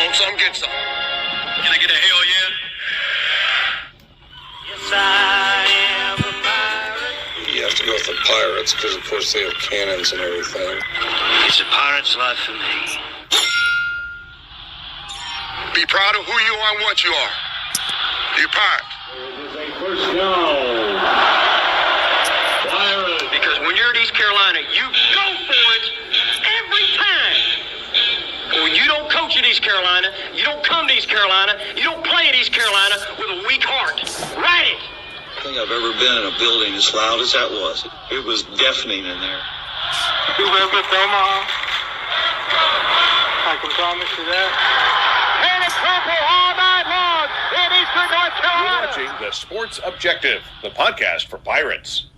Want some? Get some. Can I get a hell yeah? Yes, I am a pirate. You have to go with the pirates because, of course, they have cannons and everything. It's a pirate's life for me. Be proud of who you are and what you are. You're a pirate. It is a first down. Pirate. Because when you're at East Carolina, you go for it every time. When you don't coach at East Carolina, you don't come to East Carolina, you don't play at East Carolina with a weak heart. Write it. I think I've ever been in a building as loud as that was. It was deafening in there. You live with Omaha? I can promise you that. And it's purple all night long in Eastern North Carolina. You're watching The Sports Objective, the podcast for Pirates.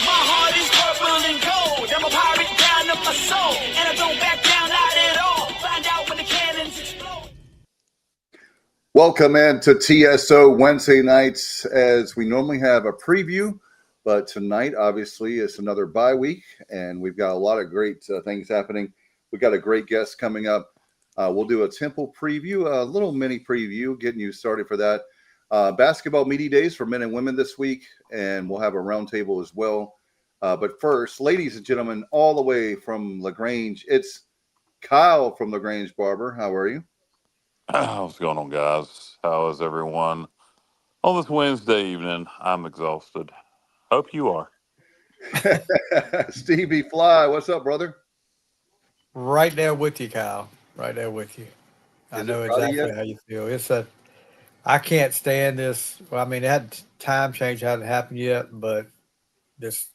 My heart is purple and gold. I'm a pirate down of my soul, and I don't back down, not at all. Find out when the cannons explode. Welcome in to TSO Wednesday nights, as we normally have a preview, but tonight obviously is another bye week, and we've got a lot of great things happening. We've got a great guest coming up. We'll do a Temple preview, a little mini preview, getting you started for that. Basketball media days for men and women this week, and we'll have a roundtable as well. But first, ladies and gentlemen, all the way from LaGrange, it's Kyle from LaGrange Barber. How are you? What's going on, guys? How is everyone on this Wednesday evening? I'm exhausted. Hope you are. Stevie Fly, what's up, brother? Right there with you, Kyle. Right there with you. I know exactly how you feel. I can't stand this. Well, I mean, time change hadn't happened yet, but this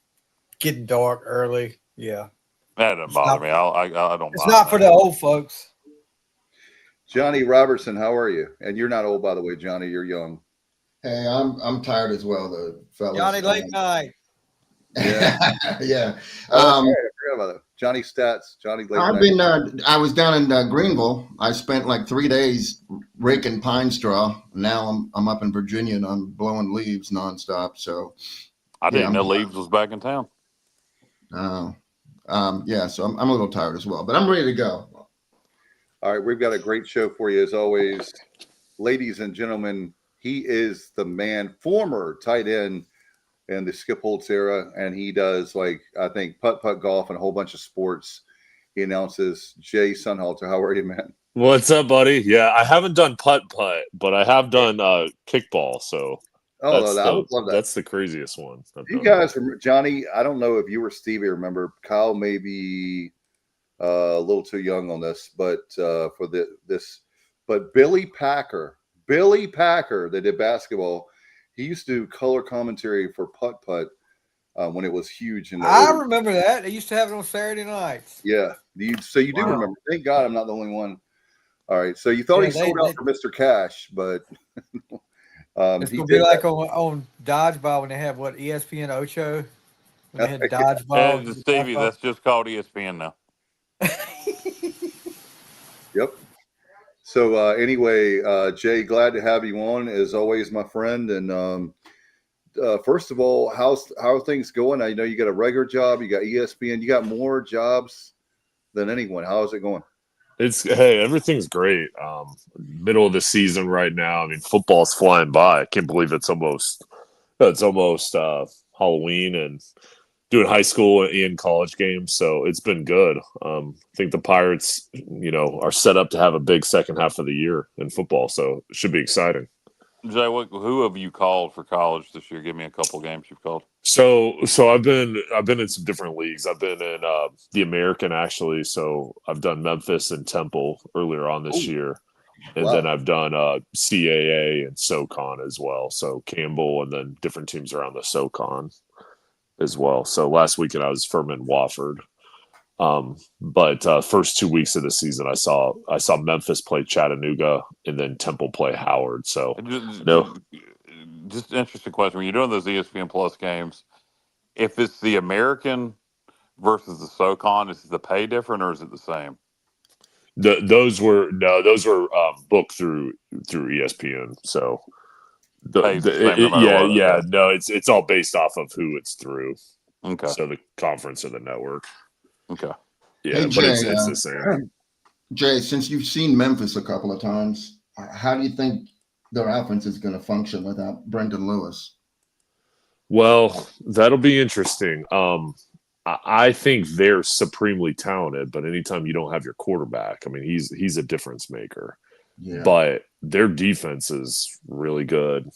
getting dark early, yeah. That doesn't bother me. I don't. It's not for the old folks. Johnny Robertson, how are you? And you're not old, by the way, Johnny. You're young. Hey, I'm tired as well, though, fellas. Johnny late night. Yeah, yeah. I forgot about that. Johnny Stats. Johnny late night. I was down in Greenville. I spent like 3 days raking pine straw. Now I'm up in Virginia and I'm blowing leaves nonstop. So I didn't know Leaves was back in town. Yeah. So I'm a little tired as well, but I'm ready to go. All right, we've got a great show for you as always, ladies and gentlemen. He is the man, former tight end in the Skip Holtz era, and he does, like, I think, putt golf and a whole bunch of sports. He announces. Jay Sonnhalter, how are you, man? What's up, buddy? Yeah, I haven't done putt, but I have done kickball. So I would love that. That's the craziest one. You guys, Johnny, I don't know if you or Stevie remember. Kyle may be a little too young on this, but but Billy Packer, that did basketball. He used to do color commentary for Putt when it was huge. I remember that. They used to have it on Saturday nights. Yeah. So you do remember. Thank God I'm not the only one. All right. So you thought he sold out for Mr. Cash, but it's going to be like on Dodgeball when they have ESPN Ocho? When they had Dodgeball. And Stevie, that's just called ESPN now. Yep. So anyway, Jay, glad to have you on as always, my friend. And first of all, how are things going? I know you got a regular job, you got ESPN, you got more jobs than anyone. How is it going? Everything's great. Middle of the season right now. I mean, football's flying by. I can't believe it's almost Halloween and doing high school and college games, so it's been good. I think the Pirates, are set up to have a big second half of the year in football, so it should be exciting. Jay, who have you called for college this year? Give me a couple games you've called. So I've been in some different leagues. I've been in the American, actually. So I've done Memphis and Temple earlier on this year, and then I've done CAA and SoCon as well. So Campbell, and then different teams around the SoCon as well. So last weekend I was Furman Wofford. But first 2 weeks of the season, I saw Memphis play Chattanooga and then Temple play Howard. So just an interesting question. When you're doing those ESPN Plus games, if it's the American versus the SoCon, is the pay different or is it the same? Those were booked through ESPN. So Pays the same no matter what. yeah, no, it's all based off of who it's through. Okay. So the conference or the network. Okay. Yeah, Hey, but Jay, it's the same. Jay, since you've seen Memphis a couple of times, how do you think their offense is going to function without Brendan Lewis? Well, that'll be interesting. I think they're supremely talented, but anytime you don't have your quarterback, I mean, he's a difference maker. Yeah. But their defense is really good.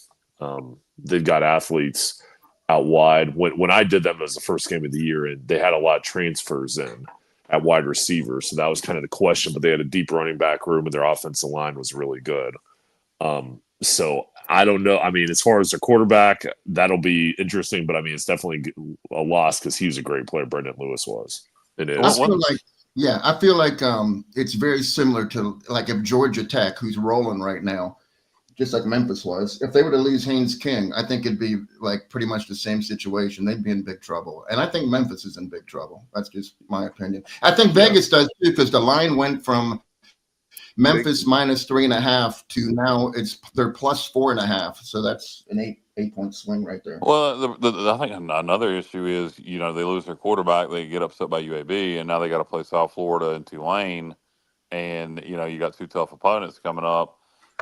They've got athletes out wide. When I did them as the first game of the year, and they had a lot of transfers in at wide receiver, so that was kind of the question. But they had a deep running back room, and their offensive line was really good. So I don't know. I mean, as far as their quarterback, that'll be interesting. But I mean, it's definitely a loss because he was a great player. Brendan Lewis was. It is. I feel like it's very similar to like if Georgia Tech, who's rolling right now, just like Memphis was, if they were to lose Haynes King, I think it'd be like pretty much the same situation. They'd be in big trouble. And I think Memphis is in big trouble. That's just my opinion. I think Vegas does too, because the line went from Memphis minus 3.5 to now they're plus 4.5. So that's an 8-point swing right there. Well, I think another issue is, they lose their quarterback, they get upset by UAB, and now they got to play South Florida and Tulane, and you got two tough opponents coming up.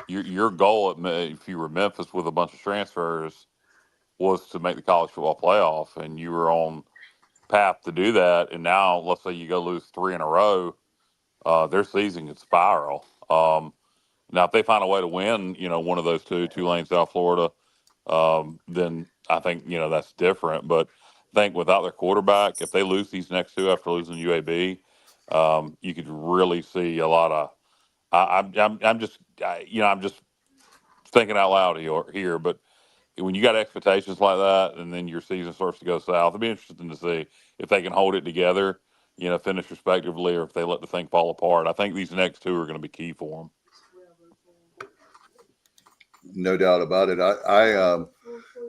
Your goal if you were Memphis with a bunch of transfers was to make the college football playoff, and you were on path to do that. And now, let's say you go lose 3 in a row, their season could spiral. Now, if they find a way to win, one of those two, Tulane, South Florida, then I think, that's different. But I think without their quarterback, if they lose these next two after losing UAB, you could really see a lot of. I'm just thinking out loud here. But when you got expectations like that, and then your season starts to go south, it'd be interesting to see if they can hold it together, finish respectively, or if they let the thing fall apart. I think these next two are going to be key for them. No doubt about it.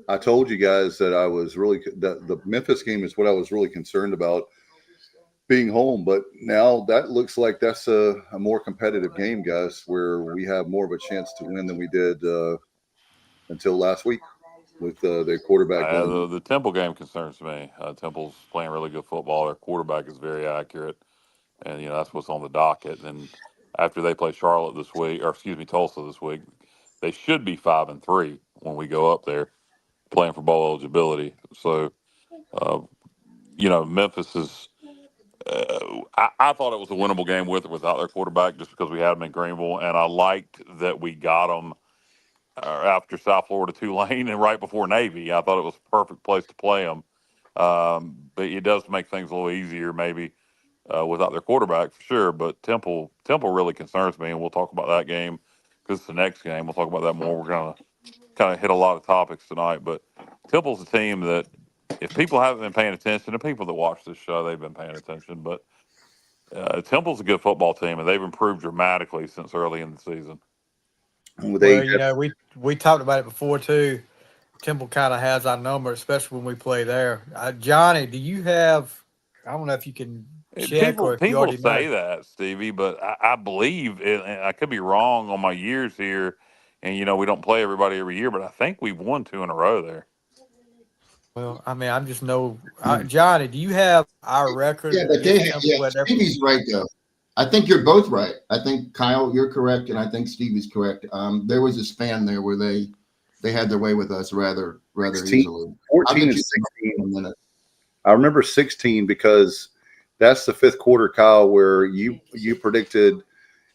I told you guys that I was really the Memphis game is what I was really concerned about being home, but now that looks like that's a more competitive game, guys, where we have more of a chance to win than we did until last week with the quarterback. The Temple game concerns me. Temple's playing really good football. Their quarterback is very accurate, and that's what's on the docket. And after they play Tulsa this week, they should be 5-3 when we go up there playing for bowl eligibility. So, Memphis is. I thought it was a winnable game with or without their quarterback, just because we had them in Greenville, and I liked that we got them after South Florida, Tulane, and right before Navy. I thought it was a perfect place to play them. But it does make things a little easier, maybe without their quarterback for sure. But Temple really concerns me, and we'll talk about that game because it's the next game. We'll talk about that more. We're gonna kind of hit a lot of topics tonight, but Temple's a team that, if people haven't been paying attention, the people that watch this show, they've been paying attention. But Temple's a good football team, and they've improved dramatically since early in the season. We talked about it before too. Temple kind of has our number, especially when we play there. Johnny, do you have? I don't know if you can check people, or if you already say know. that, Stevie, but I believe, and I could be wrong on my years here, and we don't play everybody every year, but I think we've won 2 in a row there. Well, I mean, I'm just Johnny, do you have our record? Yeah, but Stevie's right though. I think you're both right. I think Kyle, you're correct, and I think Stevie's correct. There was a span there where they had their way with us rather 16, easily. 14 and 16. I remember 16 because that's the fifth quarter, Kyle, where you predicted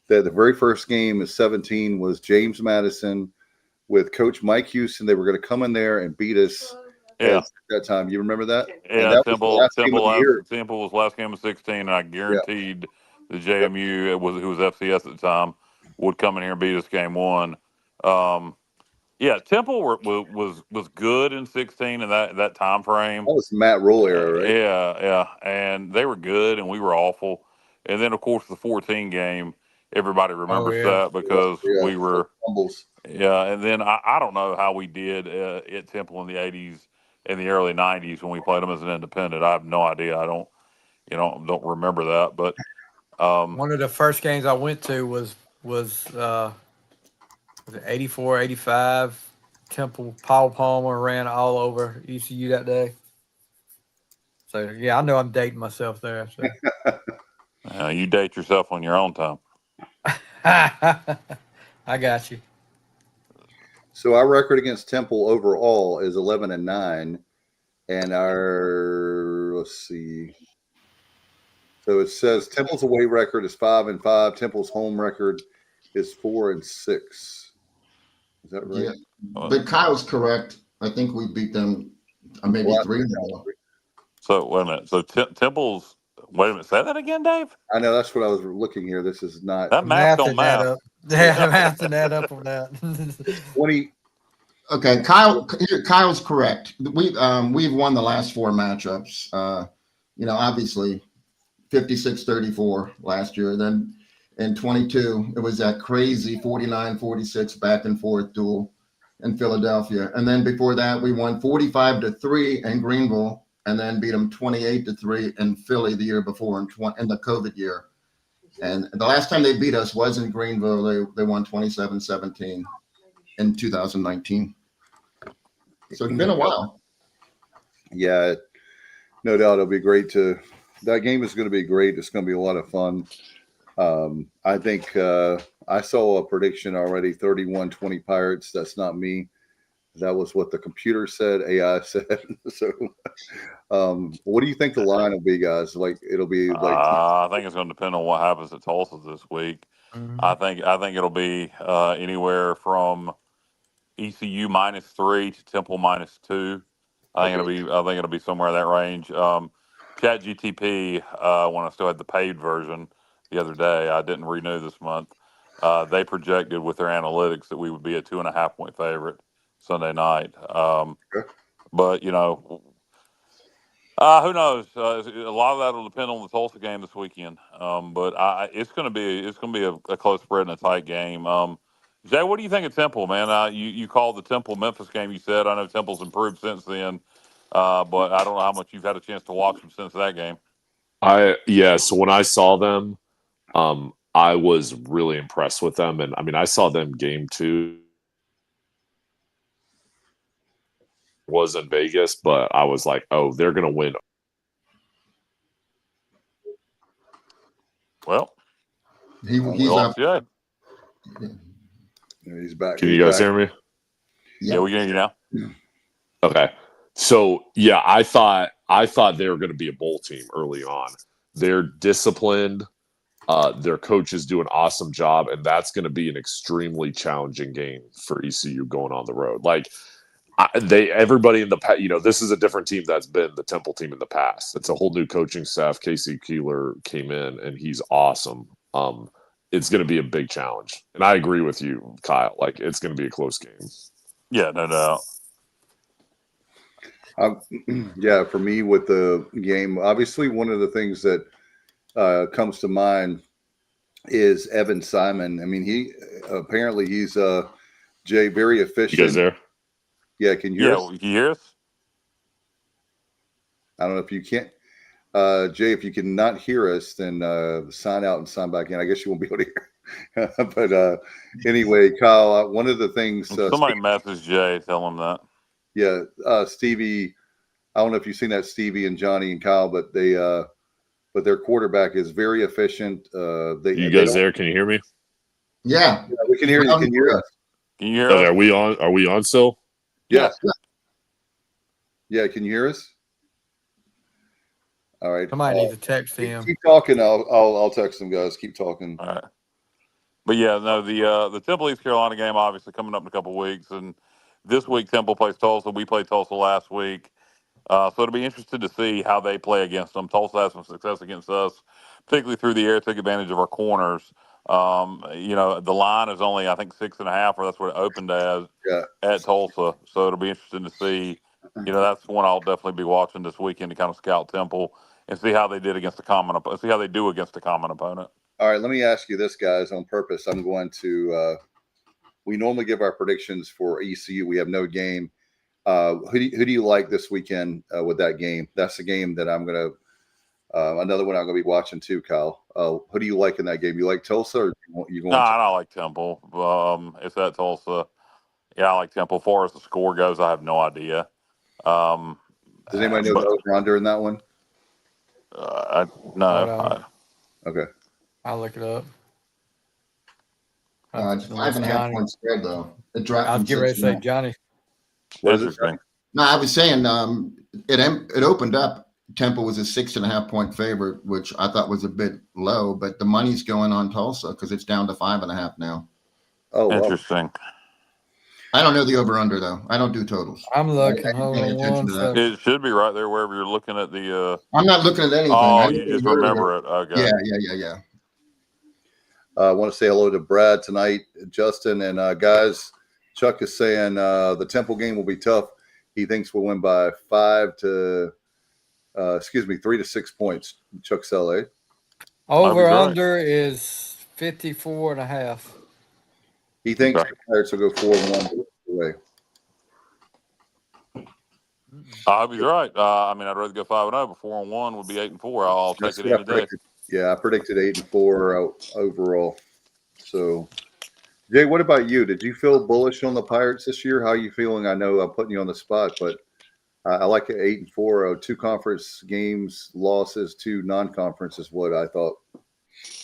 that the very first game of 17 was James Madison with Coach Mike Houston. They were going to come in there and beat us. Yeah, at that time. You remember that? Yeah, that Temple was last game of 16, and I guaranteed the JMU, who was FCS at the time, would come in here and beat us game 1. Temple was good in 16 in that time frame. That was Matt Rule era, right? Yeah, and they were good, and we were awful. And then, of course, the 14 game, everybody remembers that because we were fumbles. Yeah, and then I don't know how we did at Temple in the 80s and the early 90s when we played them as an independent. I have no idea. I don't remember that. But One of the first games I went to was it 84, 85. Temple, Paul Palmer ran all over ECU that day. So, yeah, I know I'm dating myself there. So. You date yourself on your own time. I got you. So our record against Temple overall is 11-9, and let's see. So it says Temple's away record is 5-5. Temple's home record is 4-6. Is that right? Yeah, but Kyle's correct. I think we beat them maybe 3-0. So wait a minute. So Temple's. Wait a minute. Say that again, Dave. I know that's what I was looking here. This is not that math don't math. Yeah, math and add up on that. 20. Okay, Kyle's correct. We've won the last 4 matchups. Obviously 56-34 last year. Then in 22, it was that crazy 49-46 back and forth duel in Philadelphia. And then before that, we won 45-3 in Greenville, and then beat them 28-3 in Philly the year before in the COVID year. And the last time they beat us was in Greenville. They won 27-17 in 2019. So it's been a while. Yeah, no doubt it'll be great that game is going to be great. It's going to be a lot of fun. I think I saw a prediction already, 31-20 Pirates. That's not me. That was what the computer said, AI said. So what do you think the line will be, guys? Like it'll be like I think it's going to depend on what happens at Tulsa this week. Mm-hmm. I think it'll be anywhere from ECU -3 to Temple -2. I think it'll be somewhere in that range. ChatGTP, when I still had the paid version the other day, I didn't renew this month. They projected with their analytics that we would be a 2.5 point favorite Sunday night. But who knows? A lot of that will depend on the Tulsa game this weekend. But it's going to be a close spread and a tight game. Jay, what do you think of Temple, man? You called the Temple Memphis game. You said I know Temple's improved since then, but I don't know how much you've had a chance to watch them since that game. So when I saw them, I was really impressed with them, and I mean I saw them game 2. Was in Vegas, but I was like, oh, they're gonna win. Well, he's up. Yeah. He's back. Can you guys hear me? Yeah, we can hear you now. Okay. So yeah, I thought they were going to be a bowl team early on. They're disciplined. Their coaches do an awesome job, and that's going to be an extremely challenging game for ECU going on the road. Like everybody in the past, this is a different team that's been the Temple team in the past. It's a whole new coaching staff. Casey Keeler came in, and he's awesome. It's going to be a big challenge, and I agree with you, Kyle. Like it's going to be a close game. Yeah, no doubt. Yeah, for me with the game, obviously one of the things that comes to mind is Evan Simon. I mean, he's Jay, very efficient. You guys there? Yeah, can you hear us? Yeah, you hear us? I don't know if you can't. Jay, if you cannot hear us, then sign out and sign back in. I guess you won't be able to hear. But anyway, Kyle, one of the things somebody message Jay, tell him that. Yeah, Stevie. I don't know if you've seen that, Stevie and Johnny and Kyle, but their quarterback is very efficient. You guys there? Can you hear me? Yeah, we can hear you. Can you hear us? Can you hear us? Are we on? Are we on still? Yeah. Yeah. Can you hear us? All right. Somebody needs to text him. Keep talking. I'll text them, guys. Keep talking. All right. But yeah, no, the Temple East Carolina game obviously coming up in a couple of weeks, and this week Temple plays Tulsa. We played Tulsa last week, so it'll be interesting to see how they play against them. Tulsa has some success against us, particularly through the air. Took advantage of our corners. The line is only I think 6.5, or that's what it opened as at Tulsa. So it'll be interesting to see. That's one I'll definitely be watching this weekend to kind of scout Temple and see how they did against see how they do against a common opponent. All right, let me ask you this, guys, on purpose. I'm going to we normally give our predictions for ECU. We have no game. Who do you like this weekend with that game? That's the game that I'm going Another one I'm going to be watching too, Kyle. Who do you like in that game? You like Tulsa or you going? No, I don't like Temple. It's at Tulsa. Yeah, I like Temple. As far as the score goes, I have no idea. Does anybody know the over-under in that one? No. Okay. I'll look it up. It's 5.5 point spread though. It dropped. I was getting ready to say Johnny. What is it? No, I was saying it opened up. Temple was a 6.5 point favorite, which I thought was a bit low, but the money's going on Tulsa because it's down to 5.5 now. Oh, interesting. I don't know the over under though. I don't do totals. I'm looking. It should be right there wherever you're looking at the. I'm not looking at anything. Oh, you just remember it. Okay. Yeah. I want to say hello to Brad tonight, Justin, and guys. Chuck is saying the Temple game will be tough. He thinks we'll win by 3 to 6 points. Chuck Saleh. Over under is 54.5. He thinks the Pirates will go 4-1 away. I hope he's right. I'd rather go 5-0, but 4-1 would be 8-4. I'll take it any day. Yeah, I predicted 8-4 overall. So, Jay, what about you? Did you feel bullish on the Pirates this year? How are you feeling? I know I'm putting you on the spot, but I like it 8-4. 2 conference games, losses, 2 non-conference is what I thought.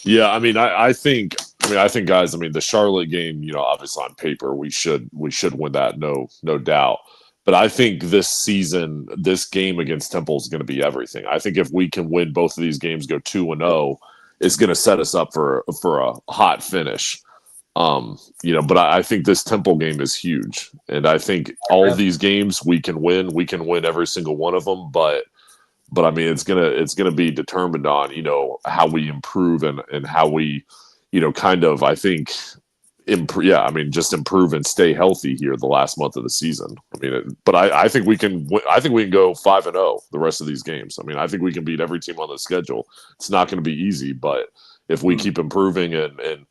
Yeah, I think, guys, the Charlotte game, obviously on paper we should win that, no doubt. But I think this season, this game against Temple is going to be everything. I think if we can win both of these games, go 2-0, it's going to set us up for a hot finish. But I think this Temple game is huge, and I think all of these games we can win. We can win every single one of them, but it's gonna be determined on how we improve and how we I think just improve and stay healthy here the last month of the season. But I think we can go 5-0 the rest of these games. I think we can beat every team on the schedule. It's not going to be easy, but if we keep improving and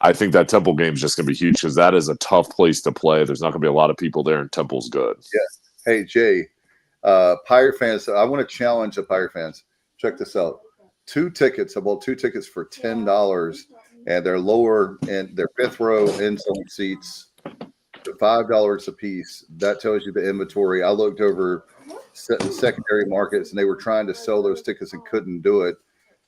I think that Temple game is just going to be huge because that is a tough place to play. There's not going to be a lot of people there, and Temple's good. Yeah. Hey, Jay, Pirate fans, I want to challenge the Pirate fans. Check this out. 2 tickets, I bought 2 tickets for $10, and they're lower, and they're 5th row in some seats, $5 a piece. That tells you the inventory. I looked over secondary markets, and they were trying to sell those tickets and couldn't do it.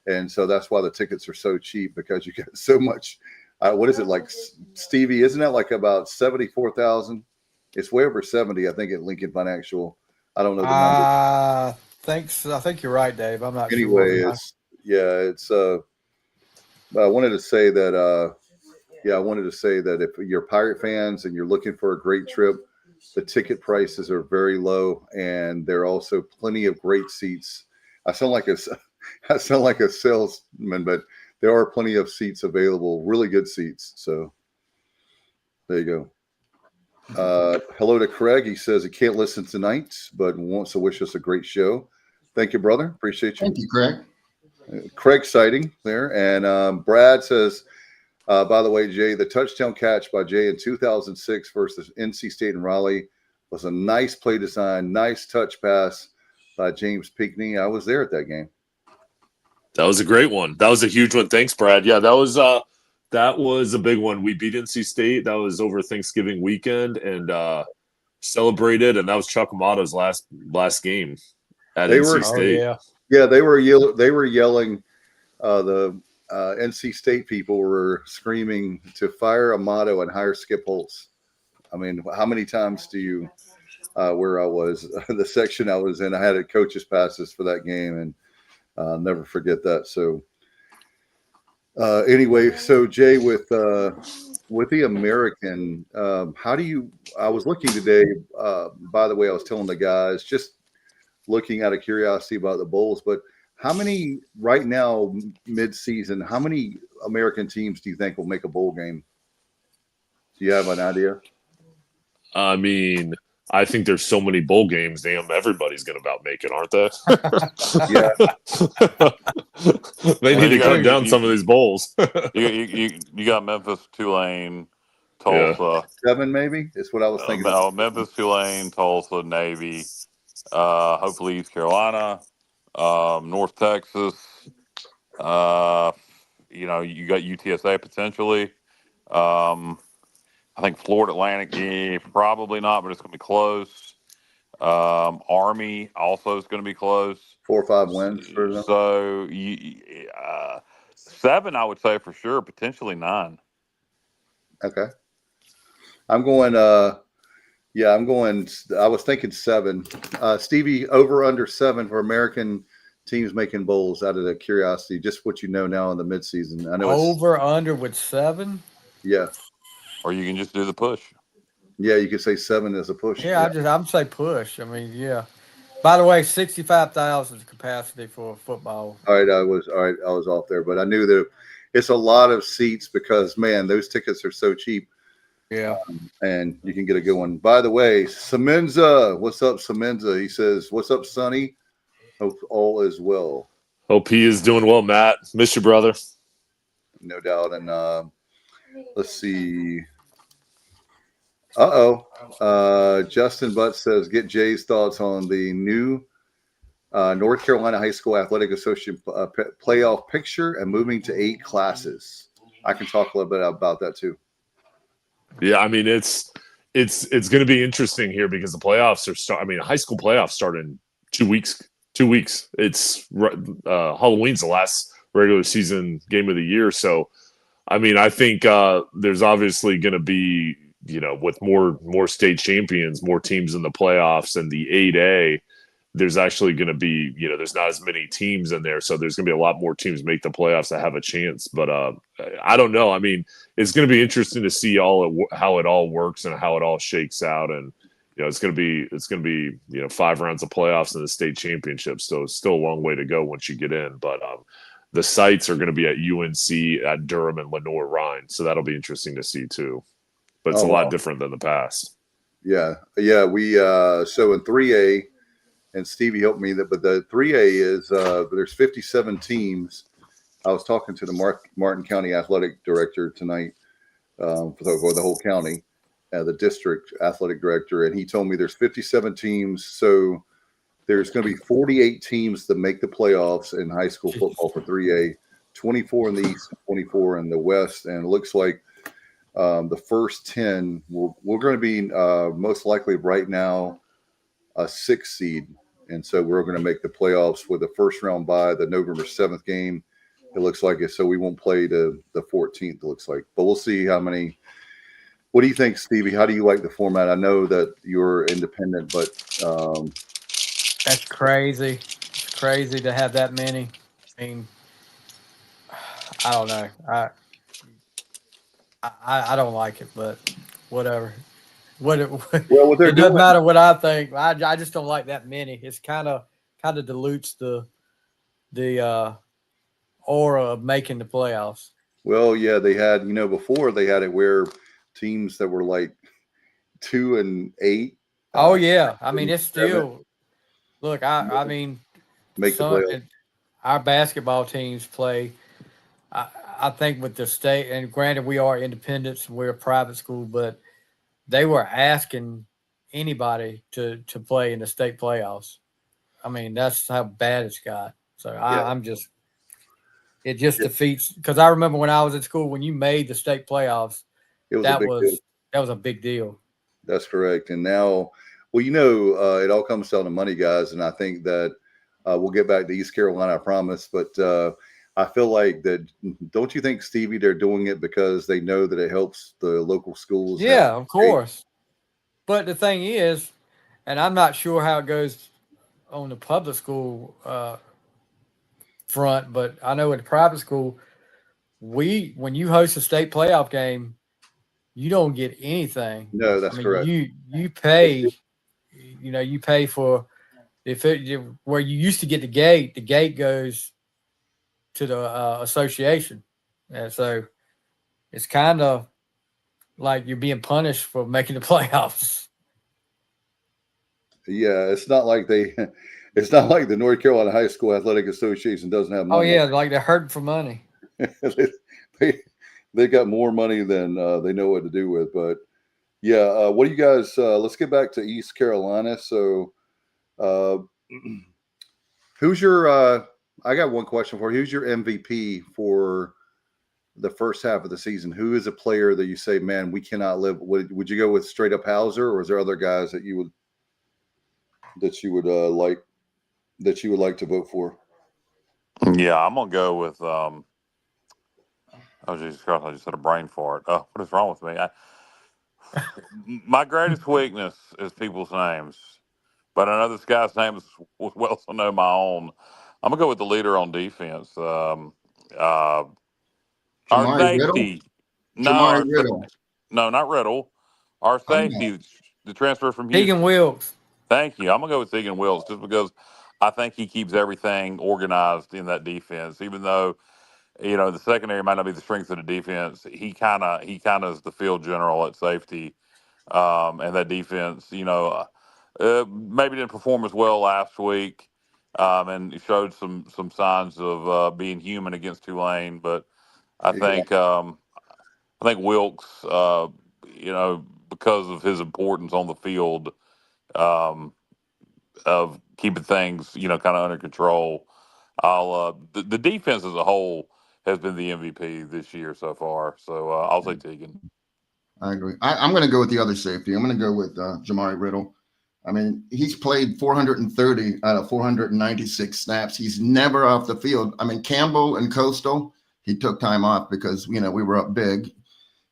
And so that's why the tickets are so cheap, because you get so much. What is it like, Stevie? Isn't that like about 74,000? It's way over 70, I think, at Lincoln Financial. I don't know the number. I think you're right, Dave. I'm not anyway, sure. I wanted to say that. I wanted to say that if you're Pirate fans and you're looking for a great trip, the ticket prices are very low, and there are also plenty of great seats. I sound like a salesman, but there are plenty of seats available, really good seats. So there you go. Hello to Craig. He says he can't listen tonight, but wants to wish us a great show. Thank you, brother. Appreciate you. Thank you, Craig. Craig sighting there. And Brad says, by the way, Jay, the touchdown catch by Jay in 2006 versus NC State and Raleigh was a nice play design, nice touch pass by James Pinckney. I was there at that game. That was a great one. That was a huge one. Thanks, Brad. Yeah, that was a big one. We beat NC State. That was over Thanksgiving weekend and celebrated. And that was Chuck Amato's last game at NC State. They were yelling. The NC State people were screaming to fire Amato and hire Skip Holtz. How many times do you? Where I was, the section I was in, I had coaches passes for that game, and I'll never forget that. So anyway, so Jay, with the American, how do you? I was looking today. By the way, I was telling the guys, just looking out of curiosity about the Bulls, but how many right now mid-season? How many American teams do you think will make a bowl game? Do you have an idea? I think there's so many bowl games. Damn, everybody's going to about make it, aren't they? They need to cut down some of these bowls. you got Memphis, Tulane, Tulsa. 7 maybe? That's what I was thinking. Memphis, Tulane, Tulsa, Navy. Hopefully East Carolina. North Texas. You know, you got UTSA potentially. I think Florida Atlantic, probably not, but it's going to be close. Army also is going to be close. 4 or 5 wins for them. So 7, I would say for sure, potentially 9. Okay. I'm going. I'm going. I was thinking 7. Stevie, over under 7 for American teams making bowls. Out of the curiosity, just what you know now in the midseason. I know over under with 7. Yeah. Or you can just do the push. Yeah, you could say 7 as a push. Yeah, I'm say push. I mean, yeah. By the way, 65,000 is capacity for football. All right, I was off there, but I knew that it's a lot of seats because man, those tickets are so cheap. Yeah, and you can get a good one. By the way, Semenza, what's up, Semenza? He says, "What's up, Sonny? Hope all is well." Hope he is doing well, Matt. Miss you, brother. No doubt. And let's see. Justin Butt says, "Get Jay's thoughts on the new North Carolina High School Athletic Association playoff picture and moving to 8 classes." I can talk a little bit about that too. Yeah, I mean it's going to be interesting here because the playoffs are high school playoffs start in 2 weeks. 2 weeks. It's Halloween's the last regular season game of the year, so I mean I think there's obviously going to be, you know, with more state champions, more teams in the playoffs, and the 8A, there's actually going to be, you know, there's not as many teams in there, so there's going to be a lot more teams make the playoffs that have a chance. But I don't know. I mean, it's going to be interesting to see how it all works and how it all shakes out. And you know, it's going to be you know 5 rounds of playoffs in the state championship. So it's still a long way to go once you get in. But the sites are going to be at UNC, at Durham, and Lenoir-Rhyne, so that'll be interesting to see too. But it's a lot different than the past. Yeah. We so in 3A. And Stevie helped me, but the 3A is there's 57 teams. I was talking to the Martin County Athletic Director tonight for the whole county, the district athletic director, and he told me there's 57 teams. So there's going to be 48 teams that make the playoffs in high school football for 3A, 24 in the East, 24 in the West, and it looks like the first 10 we're going to be most likely right now a 6 seed. And so we're going to make the playoffs with the first round bye, the November 7th game. It looks like it. So we won't play the 14th, it looks like. But we'll see how many. What do you think, Stevie? How do you like the format? I know that you're independent, but that's crazy. It's crazy to have that many. I mean, I don't know. I don't like it, but whatever. It doesn't matter what I think. I just don't like that many. It's kind of dilutes the aura of making the playoffs. Well, yeah, they had, before they had it where teams that were like 2 and 8. Oh yeah, I mean it's still. Look, I mean, make the playoffs. Our basketball teams play. I think with the state, and granted we are independents, we're a private school, but they were asking anybody to play in the state playoffs. I mean, that's how bad it's got. So it just defeats, because I remember when I was at school, when you made the state playoffs, that was a big deal. That's correct. And now, well, it all comes down to money, guys. And I think that we'll get back to East Carolina, I promise. But I feel like that, don't you think, Stevie, they're doing it because they know that it helps the local schools? Yeah, of course. But the thing is, and I'm not sure how it goes on the public school front, but I know in the private school, when you host a state playoff game, you don't get anything. No, that's correct. You pay, you pay for where you used to get the gate goes to the association. And so it's kind of like you're being punished for making the playoffs. Yeah, it's not like the North Carolina High School Athletic Association doesn't have money. Oh yeah, like they're hurting for money. they got more money than they know what to do with. But yeah, what do you guys? Let's get back to East Carolina. So, Who's your? I got one question for you. Who's your MVP for the first half of the season? Who is a player that you say, man, we cannot live? Would you go with straight up Hauser, or is there other guys that you would like to vote for? Yeah, I'm gonna go with. Oh Jesus Christ! I just had a brain fart. Oh, what is wrong with me? My greatest weakness is people's names, but I know this guy's name is well, so know my own. I'm gonna go with the leader on defense. Our Jamari Riddle. safety. No, Jamari Riddle. no, not Riddle. Our Oh, no. safety, the transfer from Houston. Keegan Wilkes. Thank you. I'm gonna go with Tegan Wills just because I think he keeps everything organized in that defense. Even though the secondary might not be the strength of the defense, he kind of is the field general at safety, and that defense. Maybe didn't perform as well last week, and he showed some signs of being human against Tulane. But I think Wilkes, because of his importance on the field. Of keeping things, kind of under control. The defense as a whole has been the MVP this year so far. So I'll say Tegan. I agree. I'm going to go with the other safety. I'm going to go with Jamari Riddle. I mean, he's played 430 out of 496 snaps. He's never off the field. I mean, Campbell and Coastal, he took time off because, we were up big.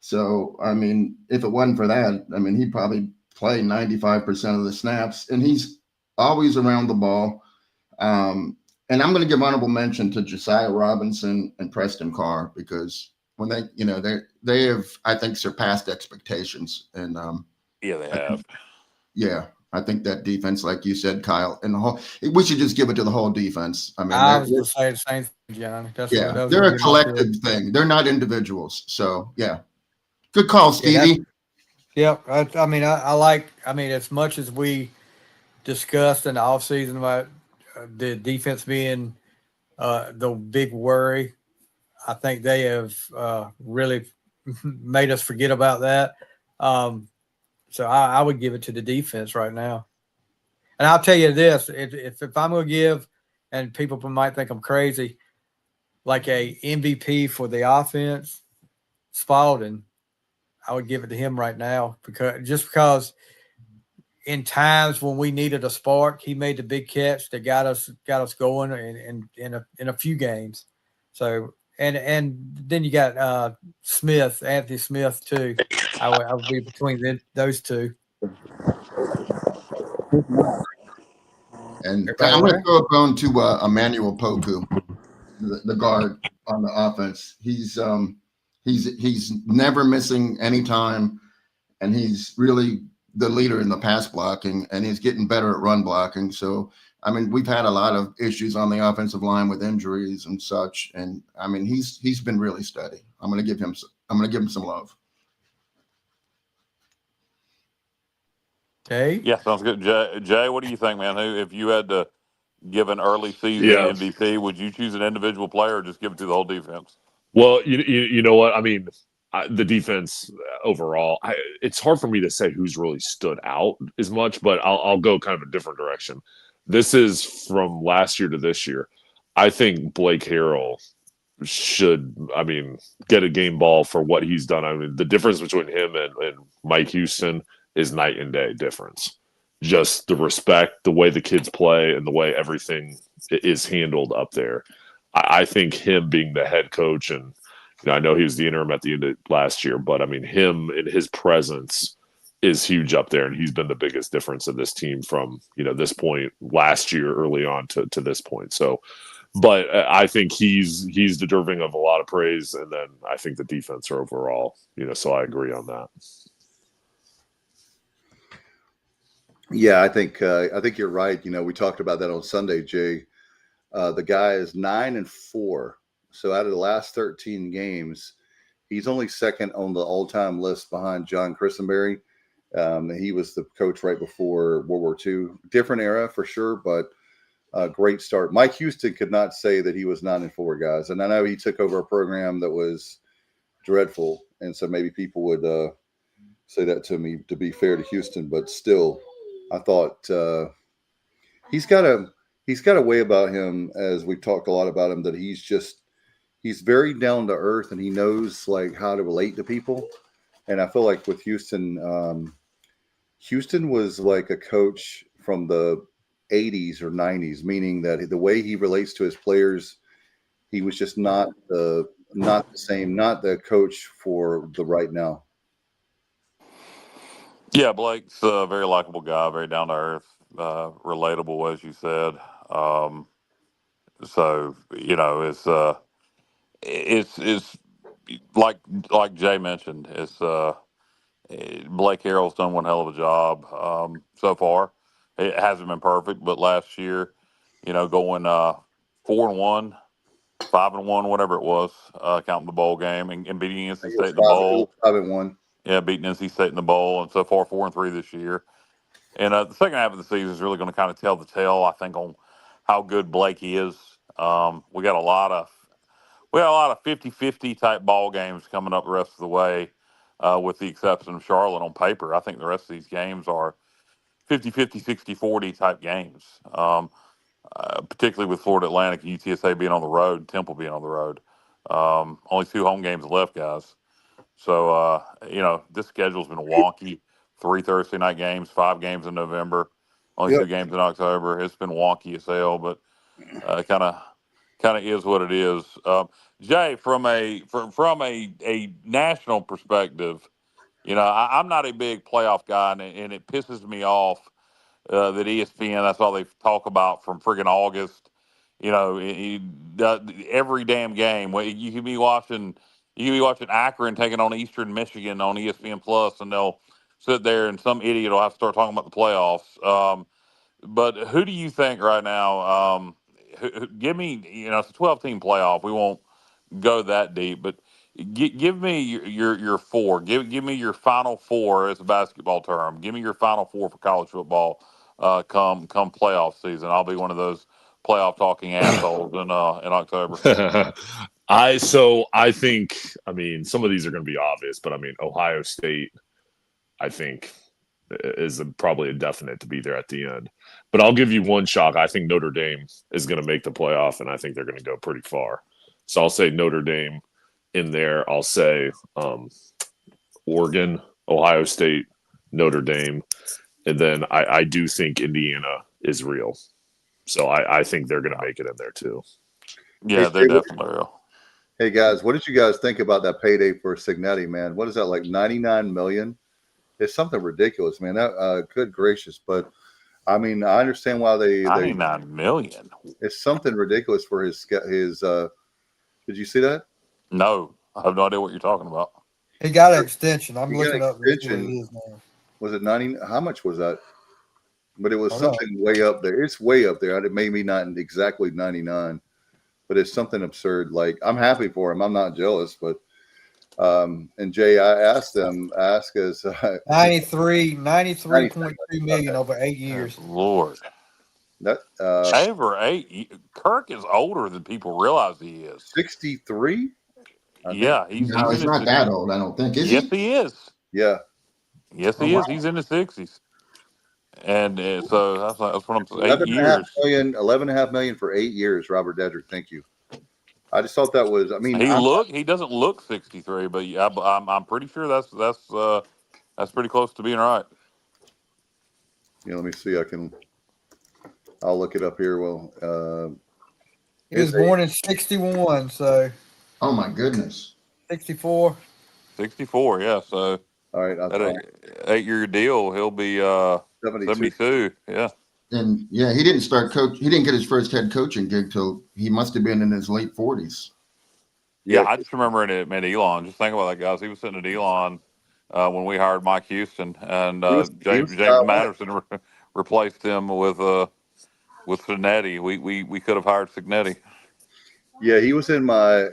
So, I mean, if it wasn't for that, I mean, he'd probably play 95% of the snaps. And he's always around the ball. And I'm going to give honorable mention to Josiah Robinson and Preston Carr because when they have, I think, surpassed expectations. And yeah, they have. I think that defense, like you said, Kyle, and we should just give it to the whole defense. I mean, I was going to say the same thing, John. They're a collective thing. They're not individuals. So, yeah. Good call, Stevie. I mean, as much as we discussed in the offseason about the defense being the big worry, I think they have really made us forget about that. So I would give it to the defense right now. And I'll tell you this, if I'm going to give, and people might think I'm crazy, like a MVP for the offense, Spalding, I would give it to him right now because in times when we needed a spark, he made the big catch that got us going in a few games. So and then you got Anthony Smith too. I would be between those two. And I'm going to throw a bone to Emmanuel Poku, the guard on the offense. He's never missing any time, and he's really the leader in the pass blocking, and he's getting better at run blocking. So, I mean, we've had a lot of issues on the offensive line with injuries and such, and I mean, he's been really steady. I'm going to give him some love. Okay. Yeah, sounds good. Jay, what do you think, man? If you had to give an early season MVP, would you choose an individual player or just give it to the whole defense? Well, you know what? I mean, the defense overall, it's hard for me to say who's really stood out as much, but I'll go kind of a different direction. This is from last year to this year. I think Blake Harrell should, get a game ball for what he's done. I mean, the difference between him and Mike Houston is night and day difference. Just the respect, the way the kids play, and the way everything is handled up there. I think him being the head coach, and I know he was the interim at the end of last year, but I mean, him and his presence is huge up there, and he's been the biggest difference in this team from this point last year early on to this point. So, but I think he's deserving of a lot of praise, and then I think the defense are overall, so I agree on that. Yeah, I think you're right. We talked about that on Sunday, Jay. The guy is 9-4. So out of the last 13 games, he's only second on the all-time list behind John Christenberry. He was the coach right before World War II. Different era for sure, but a great start. Mike Houston could not say that he was 9-4, guys. And I know he took over a program that was dreadful. And so maybe people would say that to me to be fair to Houston, but still, I thought he's got he's got a way about him, as we've talked a lot about him, that he's very down to earth, and he knows like how to relate to people. And I feel like with Houston, Houston was like a coach from the 80s or 90s, meaning that the way he relates to his players, he was just not the same, not the coach for the right now. Yeah, Blake's a very likable guy, very down to earth, relatable, as you said. So it's like Jay mentioned. Blake Harrell's done one hell of a job so far. It hasn't been perfect, but last year, going 4-1, 5-1, whatever it was, counting the bowl game and beating NC State in the bowl. 5-1. Yeah, beating NC State in the bowl, and so far 4-3 this year. And the second half of the season is really going to kind of tell the tale, I think, on how good Blake is. We got a lot of 50-50 type ball games coming up the rest of the way, with the exception of Charlotte on paper. I think the rest of these games are 50-50, 60-40 type games, particularly with Florida Atlantic and UTSA being on the road, Temple being on the road. Only 2 home games left, guys. So, this schedule's been wonky. 3 Thursday night games, 5 games in November, only 2 games in October. It's been wonky as hell, but kind of is what it is. Jay, from a national perspective, I'm not a big playoff guy, and it pisses me off that ESPN, that's all they talk about from friggin' August. Every damn game. You could be watching Akron taking on Eastern Michigan on ESPN Plus, and they'll sit there and some idiot will have to start talking about the playoffs. But who do you think right now? Give me, it's a 12-team playoff. We won't go that deep, but give me your 4. Give me your final 4 as a basketball term. Give me your final 4 for college football. Come playoff season, I'll be one of those playoff talking assholes in October. I think, some of these are going to be obvious, but Ohio State, I think, is probably a definite to be there at the end. But I'll give you one shock. I think Notre Dame is going to make the playoff, and I think they're going to go pretty far. So I'll say Notre Dame in there. I'll say Oregon, Ohio State, Notre Dame. And then I do think Indiana is real. So I think they're going to make it in there too. Yeah, they're definitely real. Hey, guys, what did you guys think about that payday for Cignetti, man? What is that, like $99 million? It's something ridiculous, man. That good gracious. But, I understand why they $99 million. It's something ridiculous for his did you see that? No, I have no idea what you're talking about. He got an extension. I'm looking up what it is now. Was it 90? How much was that? But it was something way up there. It's way up there. It may be not exactly 99, but it's something absurd. Like, I'm happy for him. I'm not jealous, but and Jay, I asked us 93.2 million over 8 years. Lord, that over 8. Kirk is older than people realize he is. 63. Yeah, he's not that old. I don't think. Yes, he is. Yeah. Yes, he is. He's in the 60s. And so that's what I'm saying. 8 years. $11.5 million for 8 years, Robert Dedrick. Thank you. I just thought that was, he doesn't look 63, but yeah, I'm pretty sure that's pretty close to being right. Yeah, let me see. I'll look it up here. Well, he was born in 61, so. Oh my goodness. 64. 64, yeah. So. All right. At an 8-year deal, he'll be 72. Yeah. And yeah, he didn't start coach. He didn't get his first head coaching gig till he must have been in his late 40s. Yeah, I just remember it at Elon. Just think about that, guys. He was sitting at Elon when we hired Mike Houston, and James Madison replaced him with Cignetti. We could have hired Cignetti. Yeah, he was in my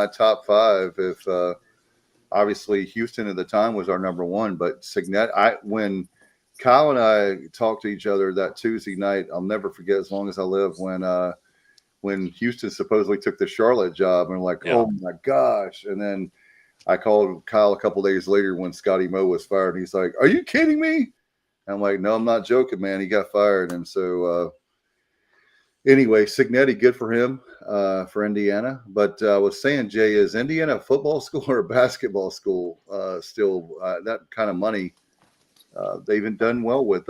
top 5. If obviously Houston at the time was our number 1, but Cignetti. When Kyle and I talked to each other that Tuesday night, I'll never forget as long as I live, when Houston supposedly took the Charlotte job, and we're like, oh my gosh. And then I called Kyle a couple days later when Scotty Moe was fired. He's like, are you kidding me? And I'm like, no, I'm not joking, man. He got fired. And so Anyway, Signetti, good for him, for Indiana. But I was saying, Jay, is Indiana a football school or a basketball school? Still, that kind of money, they've done well with.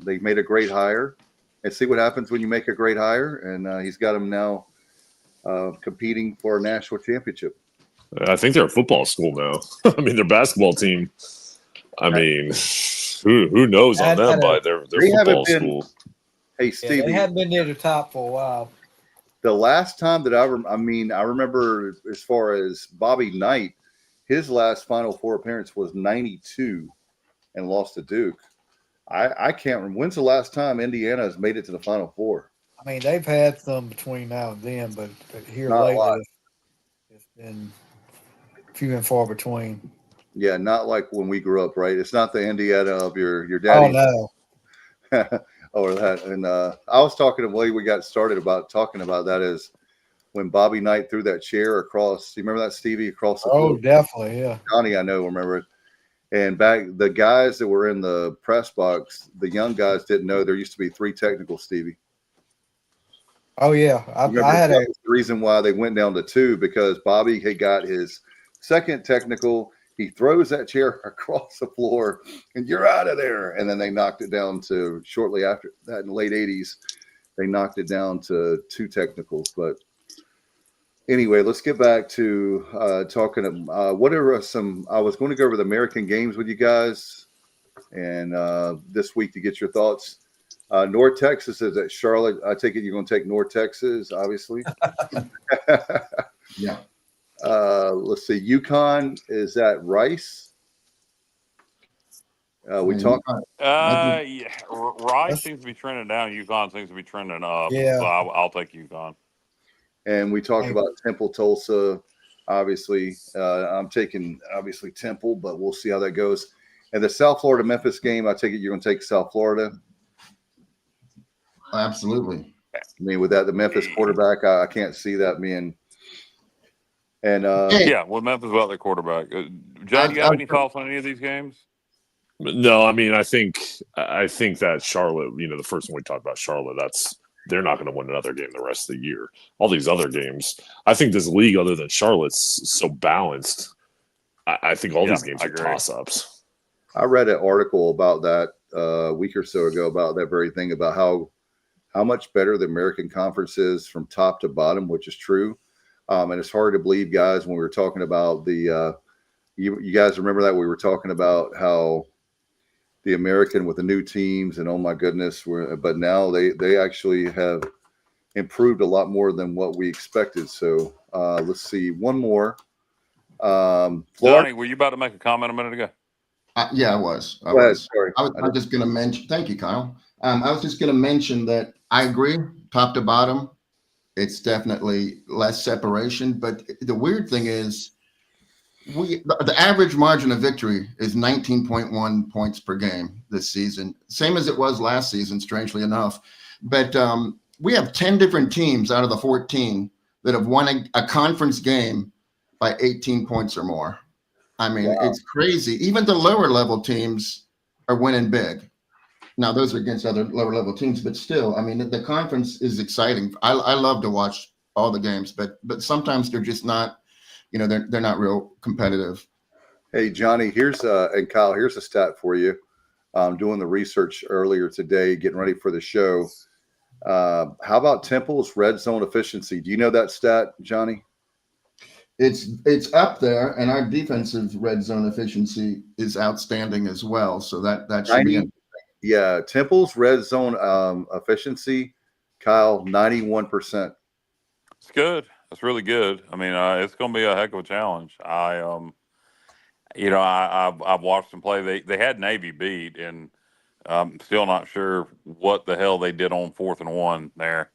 They made a great hire, and see what happens when you make a great hire. And he's got them now competing for a national championship. I think they're a football school now. I mean, their basketball team. I mean, who knows on them? But they're football school. Hey, Stevie, they hadn't been near the top for a while. The last time that I remember as far as Bobby Knight, his last Final Four appearance was '92 and lost to Duke. I can't remember. When's the last time Indiana has made it to the Final Four? I mean, they've had some between now and then, but here Not lately it's been few and far between. Yeah, not like when we grew up, right? It's not the Indiana of your daddy. Oh, no. Or that. And I was talking to Willie, we got started about talking about that is when Bobby Knight threw that chair across. Do you remember that, Stevie, across the floor? Oh, definitely, yeah. Johnny, I know, remember it. And back, the guys that were in the press box, the young guys didn't know there used to be 3 technicals, Stevie. Oh, yeah. I had the reason why they went down to 2 because Bobby had got his second technical. He throws that chair across the floor, and you're out of there. And then they knocked it down to shortly after that in the late 80s. They knocked it down to 2 technicals. But anyway, let's get back to talking. What are some? I was going to go over the American games with you guys, and this week to get your thoughts. North Texas is at Charlotte. I take it you're going to take North Texas, obviously. Yeah. Let's see. UConn is at Rice. We talked. Yeah. Rice seems to be trending down. UConn seems to be trending up. Yeah. So I'll take UConn. And we talked about Temple, Tulsa. Obviously, I'm taking obviously Temple, but we'll see how that goes. And the South Florida Memphis game, I take it you're going to take South Florida. Absolutely. I mean, with that, the Memphis quarterback, I can't see that being. And yeah, well, Memphis without their quarterback. John, do you have any thoughts on any of these games? No, I mean, I think that Charlotte, the first one we talked about, Charlotte, they're not going to win another game the rest of the year. All these other games, I think this league, other than Charlotte's, so balanced. I think all these games are toss-ups. I read an article about that a week or so ago about that very thing, about how much better the American Conference is from top to bottom, which is true. And it's hard to believe, guys, when we were talking about the you guys remember that we were talking about how the American with the new teams and oh my goodness, but now they actually have improved a lot more than what we expected. So let's see, one more. Johnny, were you about to make a comment a minute ago? Yeah, I was. Sorry. I was just going to mention. Thank you, Kyle. I was just going to mention that I agree, top to bottom. It's definitely less separation. But the weird thing is, the average margin of victory is 19.1 points per game this season, same as it was last season, strangely enough. But we have 10 different teams out of the 14 that have won a conference game by 18 points or more. I mean, wow. It's crazy. Even the lower level teams are winning big. Now, those are against other lower level teams, but still, I mean, the conference is exciting. I love to watch all the games, but sometimes they're just not, they're not real competitive. Hey, Johnny, and Kyle, here's a stat for you. Doing the research earlier today, getting ready for the show. How about Temple's red zone efficiency? Do you know that stat, Johnny? It's up there, and our defensive red zone efficiency is outstanding as well. So that should be interesting. Yeah, Temple's red zone efficiency, Kyle, 91%. It's good. That's really good. I mean, it's going to be a heck of a challenge. I've watched them play. They had Navy beat, and I'm still not sure what the hell they did on 4th and 1 there,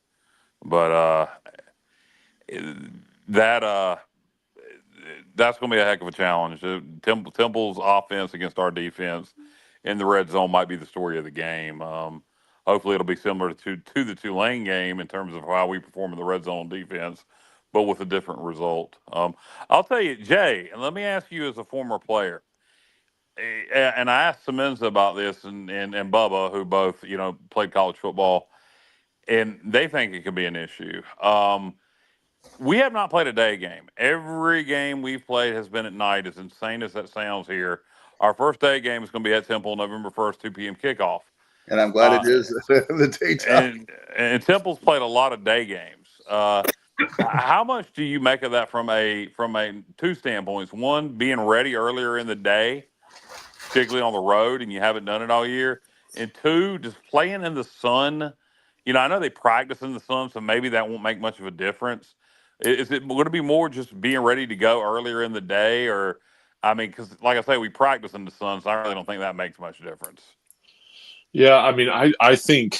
but that's going to be a heck of a challenge. Temple's offense against our defense in the red zone might be the story of the game. Hopefully, it'll be similar to the Tulane game in terms of how we perform in the red zone defense, but with a different result. I'll tell you, Jay, and let me ask you as a former player, and I asked Semenza about this and Bubba, who both played college football. and they think it could be an issue. We have not played a day game. Every game we've played has been at night, as insane as that sounds here. Our first day game is going to be at Temple November 1st, 2 p.m. kickoff. And I'm glad it is the daytime. And Temple's played a lot of day games. How much do you make of that from a two standpoints? One, being ready earlier in the day, particularly on the road, and you haven't done it all year. And two, just playing in the sun. You know, I know they practice in the sun, so maybe that won't make much of a difference. Is it going to be more just being ready to go earlier in the day, or I mean, because like I say, we practice in the sun, so I really don't think that makes much difference. Yeah, I mean, I think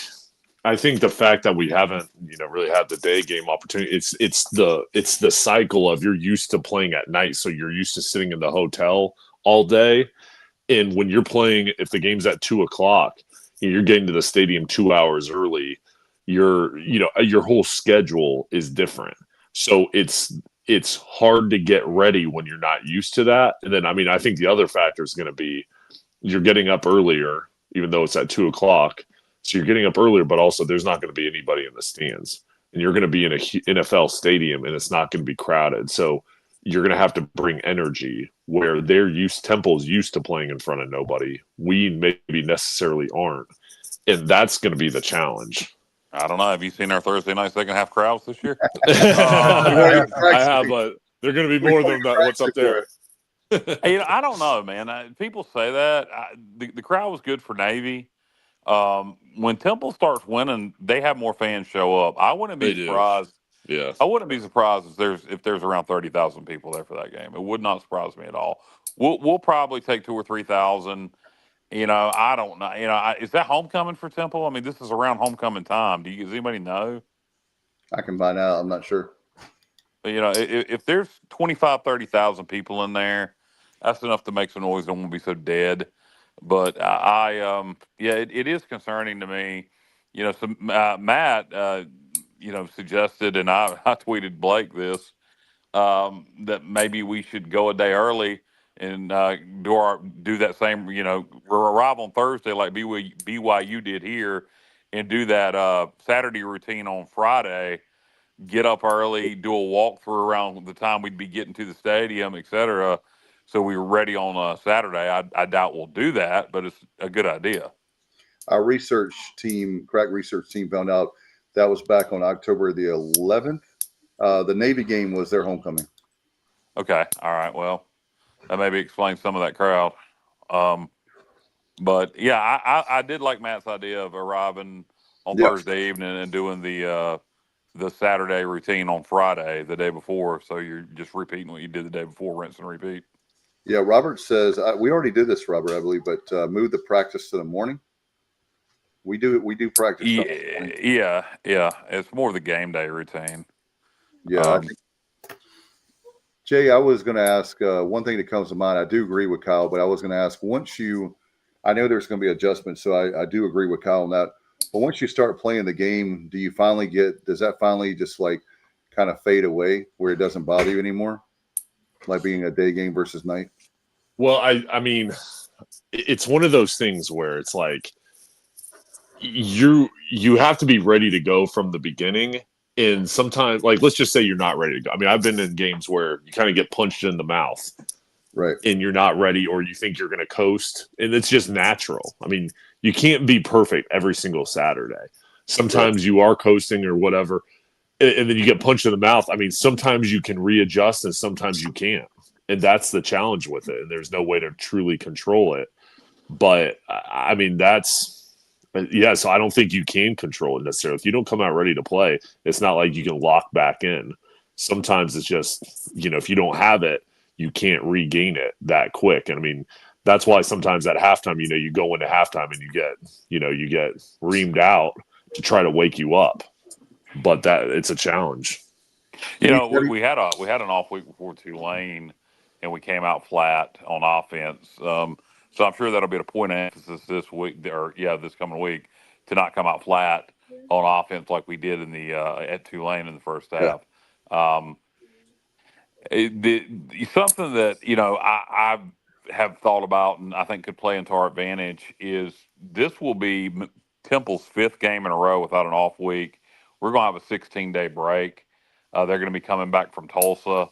the fact that we haven't, really had the day game opportunity, it's the cycle of you're used to playing at night, so you're used to sitting in the hotel all day, and when you're playing, if the game's at 2:00, you're getting to the stadium 2 hours early. Your whole schedule is different, so it's hard to get ready when you're not used to that. And then, I mean, I think the other factor is going to be you're getting up earlier, even though it's at 2:00. So you're getting up earlier, but also there's not going to be anybody in the stands, and you're going to be in a NFL stadium, and it's not going to be crowded. So you're going to have to bring energy where Temple's used to playing in front of nobody. We maybe necessarily aren't, and that's going to be the challenge. I don't know. Have you seen our Thursday night second half crowds this year? I have, but they're going to be more than that. What's up there? I don't know, man. People say that. The crowd was good for Navy. When Temple starts winning, they have more fans show up. I wouldn't be surprised. Yeah, I wouldn't be surprised if there's around 30,000 people there for that game. It would not surprise me at all. We'll probably take 2,000 or 3,000. I don't know. Is that homecoming for Temple? I mean, this is around homecoming time. Does anybody know? I can find out. I'm not sure. But, if there's 25,000, 30,000 people in there, that's enough to make some noise. Don't want to be so dead. But it is concerning to me. So Matt, suggested, and I tweeted Blake this, that maybe we should go a day early and do that same, arrive on Thursday like BYU did here, and do that Saturday routine on Friday. Get up early, do a walkthrough around the time we'd be getting to the stadium, et cetera. So we were ready on Saturday. I doubt we'll do that, but it's a good idea. Our crack research team found out that was back on October the 11th. The Navy game was their homecoming. Okay. All right. Well, that maybe explains some of that crowd. But yeah, I did like Matt's idea of arriving on Thursday evening and doing the Saturday routine on Friday, the day before. So you're just repeating what you did the day before, rinse and repeat. Yeah, Robert says we already did this, Robert, I believe, but move the practice to the morning. We do practice. Yeah. It's more the game day routine. Yeah. Jay, I was going to ask one thing that comes to mind. I do agree with Kyle, but I was going to ask I know there's going to be adjustments, so I do agree with Kyle on that. But once you start playing the game, does that finally just like kind of fade away where it doesn't bother you anymore? Like being a day game versus night? Well, I mean, it's one of those things where it's like you have to be ready to go from the beginning. And sometimes, like, let's just say you're not ready to go. I mean, I've been in games where you kind of get punched in the mouth. Right. And you're not ready, or you think you're going to coast. And it's just natural. I mean, you can't be perfect every single Saturday. Sometimes you are coasting or whatever. And then you get punched in the mouth. I mean, sometimes you can readjust and sometimes you can't. And that's the challenge with it. And there's no way to truly control it. But, I mean, so I don't think you can control it necessarily. If you don't come out ready to play, it's not like you can lock back in. Sometimes it's just, if you don't have it, you can't regain it that quick. And I mean, that's why sometimes at halftime, you go into halftime and you get reamed out to try to wake you up. But it's a challenge. We had an off week before Tulane, and we came out flat on offense. So I'm sure that'll be a point of emphasis this week, this coming week, to not come out flat on offense like we did in the at Tulane in the first half. Something that I have thought about and I think could play into our advantage is this will be Temple's 5th game in a row without an off week. We're going to have a 16-day break. They're going to be coming back from Tulsa.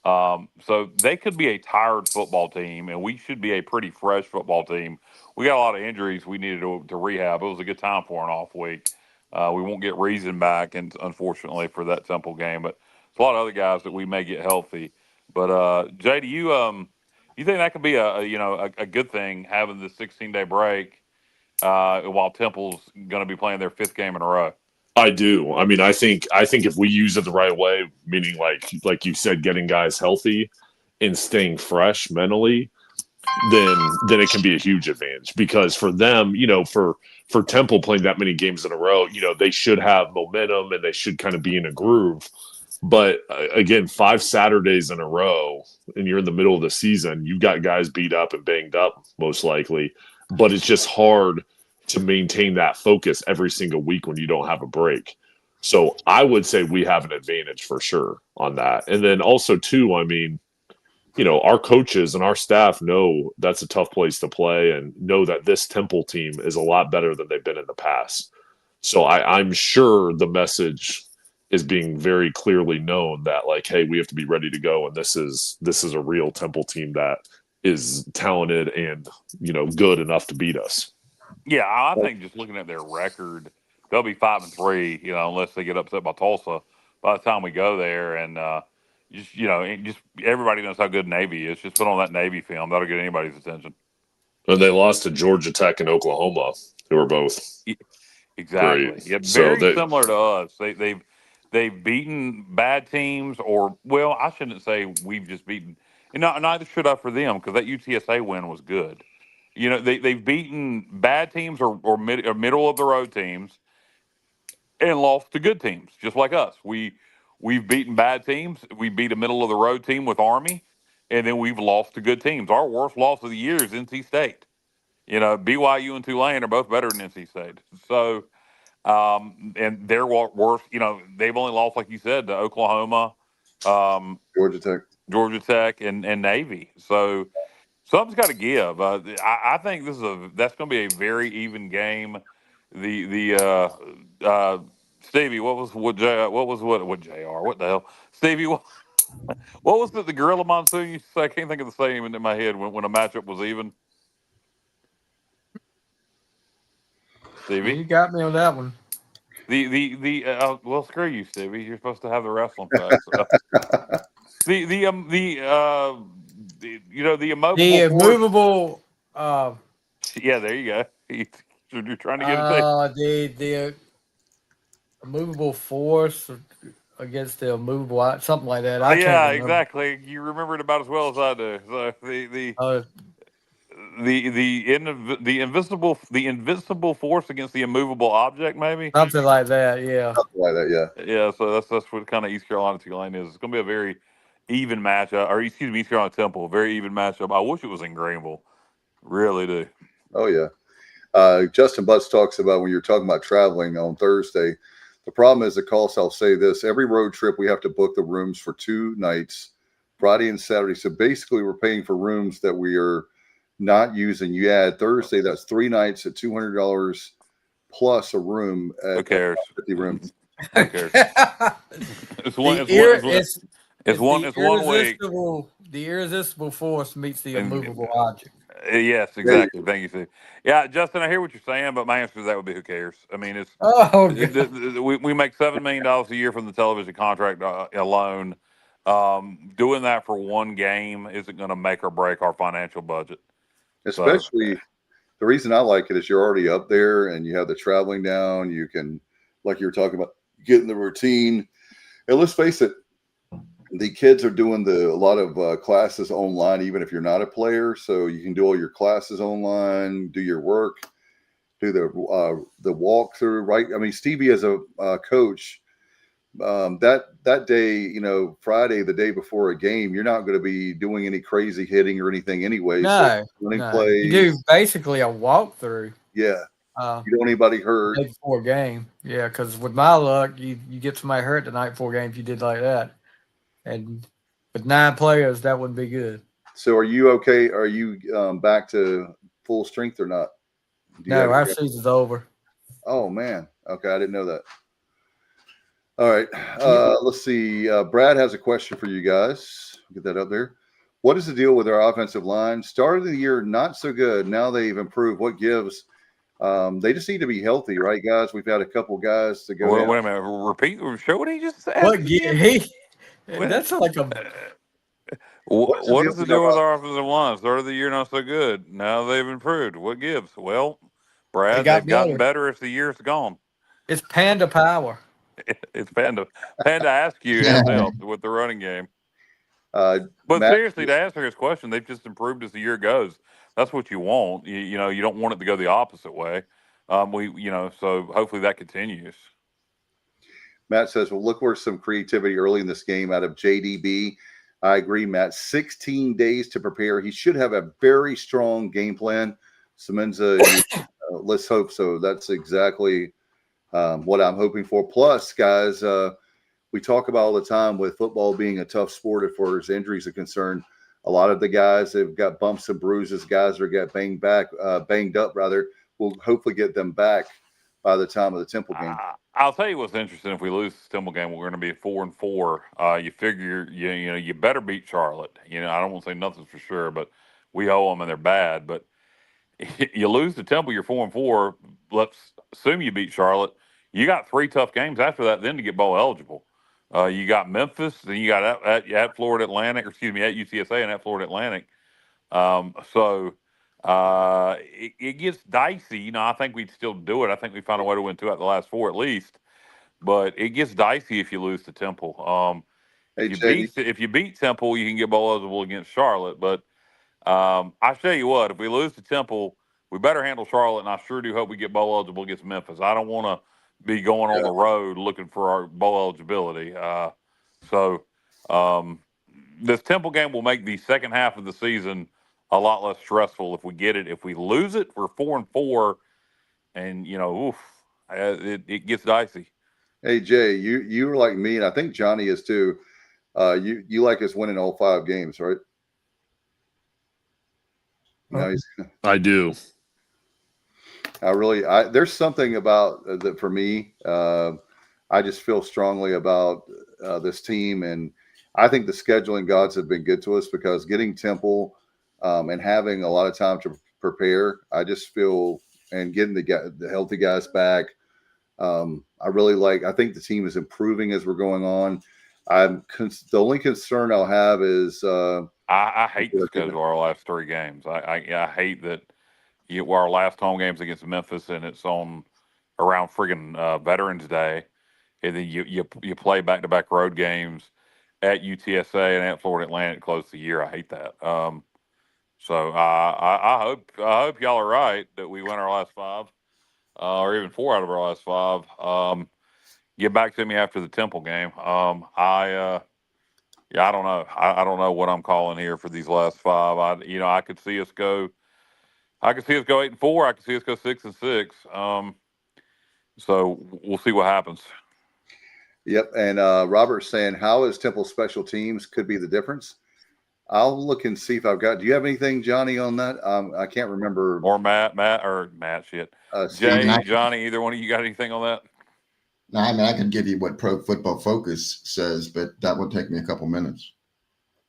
So they could be a tired football team, and we should be a pretty fresh football team. We got a lot of injuries we needed to rehab. It was a good time for an off week. We won't get Reason back, and unfortunately for that Temple game, but it's a lot of other guys that we may get healthy. But Jay, do you think that could be a good thing, having this 16-day break while Temple's going to be playing their 5th game in a row? I do. I mean, I think if we use it the right way, meaning like you said, getting guys healthy and staying fresh mentally, then it can be a huge advantage. Because for them, for Temple playing that many games in a row, they should have momentum and they should kind of be in a groove. But again, 5 Saturdays in a row, and you're in the middle of the season, you've got guys beat up and banged up, most likely. But it's just hard to maintain that focus every single week when you don't have a break. So I would say we have an advantage for sure on that. And then also too, I mean, our coaches and our staff know that's a tough place to play and know that this Temple team is a lot better than they've been in the past. So I'm sure the message is being very clearly known that, like, hey, we have to be ready to go. And this is a real Temple team that is talented and, good enough to beat us. Yeah, I think just looking at their record, they'll be 5-3, unless they get upset by Tulsa by the time we go there. And just everybody knows how good Navy is. Just put on that Navy film; that'll get anybody's attention. And they lost to Georgia Tech and Oklahoma, who were both exactly. great. Yeah, very similar to us. They've beaten bad teams, or I shouldn't say we've just beaten. And neither should I for them, because that UTSA win was good. They've beaten bad teams or middle of the road teams and lost to good teams, just like us. We've beaten bad teams. We beat a middle of the road team with Army, and then we've lost to good teams. Our worst loss of the year is NC State. BYU and Tulane are both better than NC State. So, and their worst, they've only lost, like you said, to Oklahoma, Georgia Tech, and Navy. So something's got to give. I think that's going to be a very even game. Stevie, what JR? What the hell, Stevie? What was the Gorilla Monsoon used to say? I can't think of the saying in my head when a matchup was even. Stevie, you got me on that one. Well, screw you, Stevie. You're supposed to have the wrestling facts. The immovable. The immovable. Yeah, there you go. You're trying to get it. The immovable force against the immovable, something like that. Yeah, exactly. You remember it about as well as I do. So the invincible force against the immovable object, maybe something like that. Yeah, something like that. Yeah. So that's what kind of East Carolina Tulane is. It's going to be a very even matchup, or excuse me, East Carolina Temple, very even matchup. I wish it was in Greenville. Really do. Oh yeah. Justin Butts talks about when you're talking about traveling on Thursday. The problem is the cost. I'll say this: every road trip we have to book the rooms for 2 nights, Friday and Saturday. So basically, we're paying for rooms that we are not using. You add Thursday, that's 3 nights at $200 plus a room at Who cares? 50 rooms. Who cares? It's one week. The irresistible force meets the immovable object. Yes, exactly. Thank you, Steve. Yeah, Justin, I hear what you're saying, but my answer to that would be who cares? I mean, we make $7 million a year from the television contract alone. Doing that for one game isn't going to make or break our financial budget. Especially, the reason I like it is you're already up there and you have the traveling down. You can, like you were talking about, get in the routine. And let's face it, the kids are doing a lot of classes online, even if you're not a player. So you can do all your classes online, do your work, do the walkthrough, right? I mean, Stevie as a coach, that day, Friday, the day before a game, you're not going to be doing any crazy hitting or anything anyway. No, plays. You do basically a walkthrough. Yeah. You don't anybody hurt. Day before a game. Yeah, because with my luck, you get somebody hurt the night before a game if you did like that. And with 9 players, that wouldn't be good. So are you okay? Are you back to full strength or not? No, our season's over. Oh man. Okay, I didn't know that. All right. Let's see. Brad has a question for you guys. Get that up there. What is the deal with our offensive line? Start of the year, not so good. Now they've improved. What gives? They just need to be healthy, right, guys? We've had a couple guys to go. Wait a minute. Repeat. Show what he just said. What that's like a. What is the deal with our offensive line? Start of the year, not so good. Now they've improved. What gives? Well, Brad, they've gotten better as the year's gone. It's Panda power. It's Panda. Panda Askew has helped with the running game. But Matt, seriously, to answer his question, they've just improved as the year goes. That's what you want. You know, you don't want it to go the opposite way. So hopefully that continues. Matt says, well, look for some creativity early in this game out of JDB. I agree, Matt. 16 days to prepare. He should have a very strong game plan. Semenza, let's hope so. That's exactly what I'm hoping for. Plus, guys, we talk about all the time with football being a tough sport as far as injuries are concerned. A lot of the guys have got bumps and bruises. Guys that get banged up, will hopefully get them back by the time of the Temple game. I'll tell you what's interesting. If we lose the Temple game, we're going to be at 4-4. You figure you better beat Charlotte. I don't want to say nothing for sure, but we owe them and they're bad. But you lose to Temple, you're 4-4. Let's assume you beat Charlotte. You got 3 tough games after that, then to get bowl eligible. You got Memphis, then you got at Florida Atlantic, at UTSA and at Florida Atlantic. It gets dicey. I think we'd still do it. I think we found a way to win 2 out of the last 4 at least. But it gets dicey if you lose to Temple. If you beat Temple, you can get bowl eligible against Charlotte. But I tell you what, if we lose to Temple, we better handle Charlotte, and I sure do hope we get bowl eligible against Memphis. I don't want to be going on the road looking for our bowl eligibility. This Temple game will make the second half of the season a lot less stressful if we get it. If we lose it, we're 4-4, and it gets dicey. Hey Jay, you were like me, and I think Johnny is too. You like us winning all 5 games, right? I do. There's something about that for me. I just feel strongly about this team, and I think the scheduling gods have been good to us because getting Temple and having a lot of time to prepare, I just feel, and getting the healthy guys back. I think the team is improving as we're going on. The only concern I'll have is I hate the schedule our last 3 games. I hate that our last home games against Memphis and it's on around friggin' Veterans Day, and then you play back-to-back road games at UTSA and at Florida Atlantic to close the year. I hate that. So I hope y'all are right that we win our last 5, or even 4 out of our last 5. Get back to me after the Temple game. I don't know. I don't know what I'm calling here for these last 5. I could see us go 8-4. I could see us go 6-6. So we'll see what happens. Yep. And Robert's saying, how is Temple special teams could be the difference? I'll look and see if I've got. Do you have anything, Johnny, on that? I can't remember. Or Matt. Shit. Jay, Johnny, either one of you got anything on that? No, I mean, I could give you what Pro Football Focus says, but that would take me a couple minutes.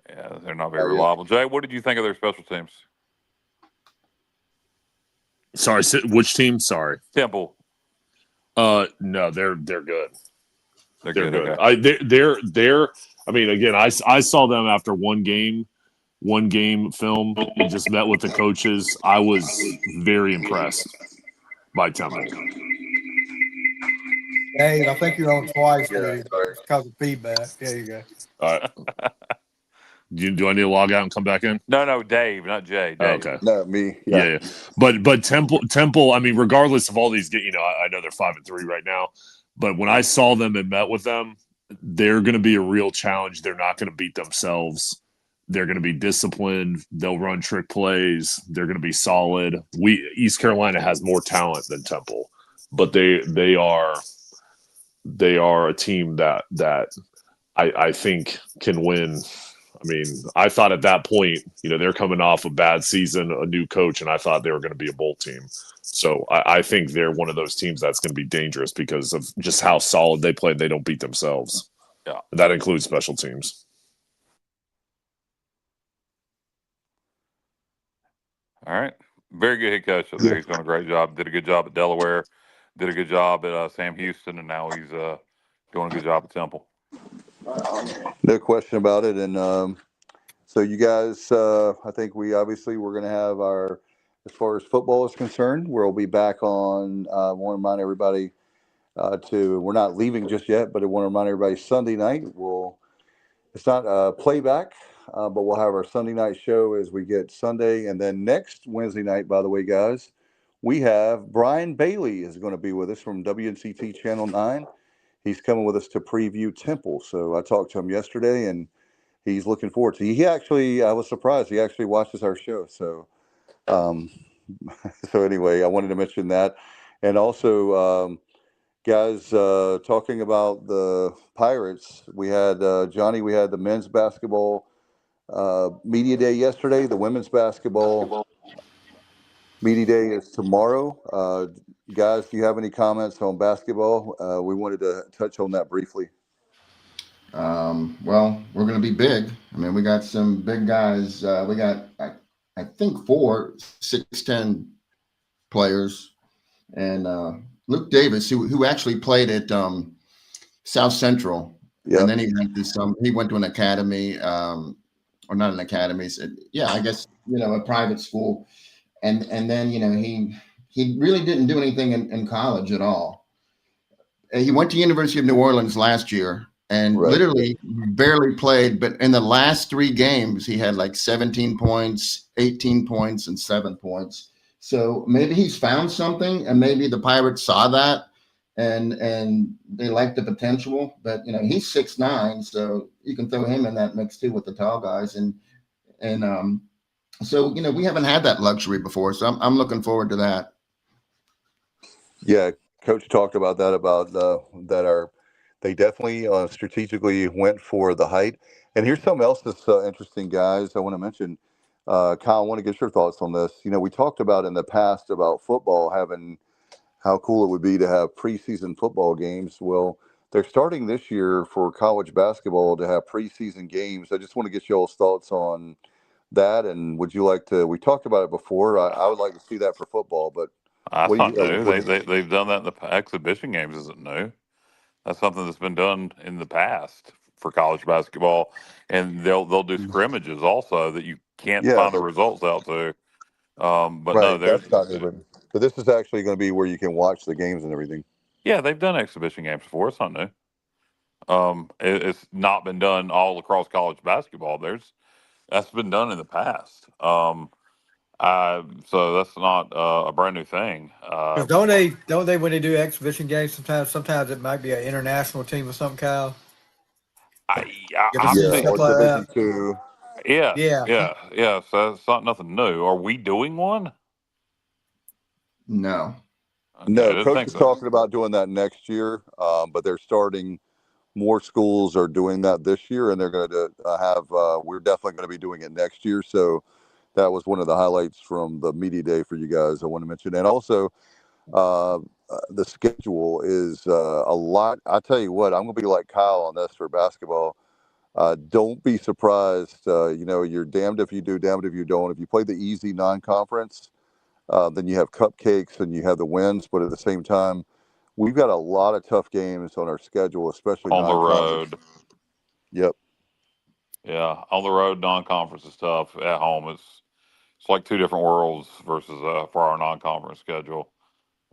Yeah, they're not very reliable. Jay, what did you think of their special teams? Sorry, which team? Sorry, Temple. No, they're good. They're good. Okay. They're. I mean, again, I saw them after one game film and just met with the coaches. I was very impressed by Temple. Dave, I think you're on twice because of feedback. There you go. All right. Do I need to log out and come back in? No, Dave, not Jay. Dave. Okay. No, me. Yeah. But Temple. I mean, regardless of all these, I know they're 5-3 right now. But when I saw them and met with them, they're going to be a real challenge. They're not going to beat themselves. They're going to be disciplined. They'll run trick plays. They're going to be solid. East Carolina has more talent than Temple, but they are a team that I think can win. I mean, I thought at that point, they're coming off a bad season, a new coach, and I thought they were going to be a bowl team. So I think they're one of those teams that's going to be dangerous because of just how solid they play. They don't beat themselves. Yeah. That includes special teams. All right. Very good head coach up there. He's doing a great job. Did a good job at Delaware. Did a good job at Sam Houston, and now he's doing a good job at Temple. No question about it. And so you guys, I think we're going to have our, as far as football is concerned, we'll be back on. I want to remind everybody we're not leaving just yet, but I want to remind everybody Sunday night, it's not a playback, but we'll have our Sunday night show as we get Sunday. And then next Wednesday night, by the way, guys, we have Brian Bailey is going to be with us from WNCT Channel 9. He's coming with us to preview Temple. So I talked to him yesterday, and he's looking forward to it. He actually, I was surprised. He actually watches our show. So, so anyway, I wanted to mention that. And also, guys, talking about the Pirates, we had, Johnny, we had the men's basketball media day yesterday. The women's basketball media day is tomorrow. Guys, do you have any comments on basketball? We wanted to touch on that briefly. Well, we're going to be big. I mean, we got some big guys. We got, I think, 4 6'10" players, and Luke Davis, who actually played at South Central, and then he went to he went to an academy, or not an academy. So, yeah, I guess a private school, and then he really didn't do anything in college at all. He went to University of New Orleans last year. And literally barely played, but in the last 3 games, he had like 17 points, 18 points, and 7 points. So maybe he's found something, and maybe the Pirates saw that, and they like the potential. But he's 6'9", so you can throw him in that mix too with the tall guys, and so we haven't had that luxury before. So I'm looking forward to that. Yeah, Coach talked about that they definitely strategically went for the height. And here's something else that's interesting, guys. I want to mention, Kyle, I want to get your thoughts on this. We talked about in the past about football having how cool it would be to have preseason football games. Well, they're starting this year for college basketball to have preseason games. I just want to get y'all's thoughts on that. And would you like to? We talked about it before. I would like to see that for football, but That's not new. They've done that in the exhibition games. Isn't new. That's something that's been done in the past for college basketball, and they'll do scrimmages also that you can't find the results out to. But no, that's not new. But this is actually going to be where you can watch the games and everything. Yeah, they've done exhibition games before. It's not new. It's not been done all across college basketball. That's been done in the past. So that's not a brand new thing. Don't they when they do exhibition games sometimes it might be an international team or something, Kyle? Division 2. Yeah. So it's not nothing new. Are we doing one? No. Okay, No, Coach is talking about doing that next year, but they're starting. More schools are doing that this year, and they're going to have. We're definitely going to be doing it next year. So that was one of the highlights from the media day for you guys. I want to mention, and also the schedule is a lot. I tell you what, I'm going to be like Kyle on this for basketball. Don't be surprised. You're damned if you do, damned if you don't. If you play the easy non-conference, then you have cupcakes and you have the wins. But at the same time, we've got a lot of tough games on our schedule, especially on the road. Yep. Yeah, on the road, non-conference is tough. At home, it's like 2 different worlds versus for our non-conference schedule.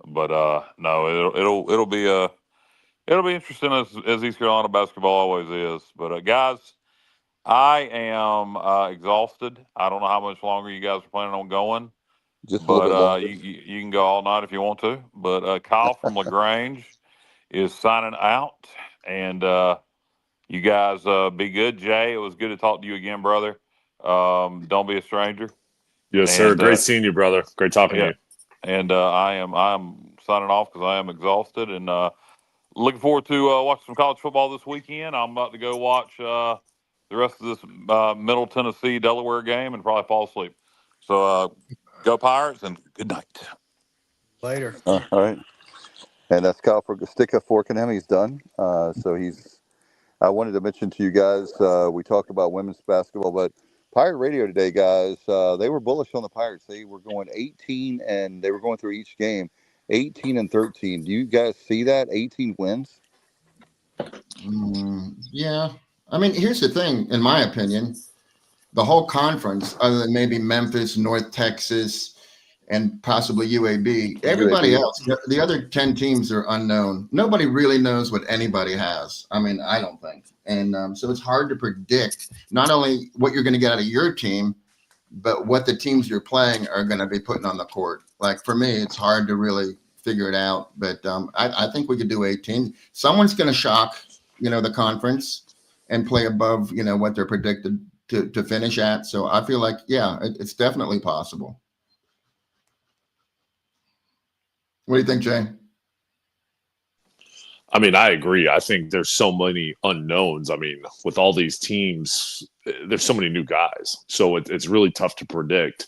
But no, it'll be interesting as East Carolina basketball always is. But guys, I am exhausted. I don't know how much longer you guys are planning on going. Just a little bit longer. You can go all night if you want to. But Kyle from LaGrange is signing out, and you guys be good. Jay, it was good to talk to you again, brother. Don't be a stranger. Yes, sir. Great seeing you, brother. Great talking to you. And I'm signing off because I am exhausted, and looking forward to watching some college football this weekend. I'm about to go watch the the rest of this Middle Tennessee Delaware game and probably fall asleep. So go Pirates and good night. Later. All right. And that's Kyle for stick a fork in him. He's done. I wanted to mention to you guys, we talked about women's basketball, but Pirate Radio today, guys, they were bullish on the Pirates. They were going 18, and they were going through each game, 18 and 13. Do you guys see that? 18 wins? Yeah. I mean, here's the thing, in my opinion, the whole conference, other than maybe Memphis, North Texas, and possibly UAB, everybody else, the other 10 teams are unknown. Nobody really knows what anybody has. I mean, I don't think. And so it's hard to predict not only what you're going to get out of your team, but what the teams you're playing are going to be putting on the court. Like for me, it's hard to really figure it out. But I think we could do 18. Someone's going to shock, the conference and play above, what they're predicted to finish at. So I feel like, yeah, it's definitely possible. What do you think, Jay? I mean, I agree. I think there's so many unknowns. I mean, with all these teams, there's so many new guys. So it's really tough to predict.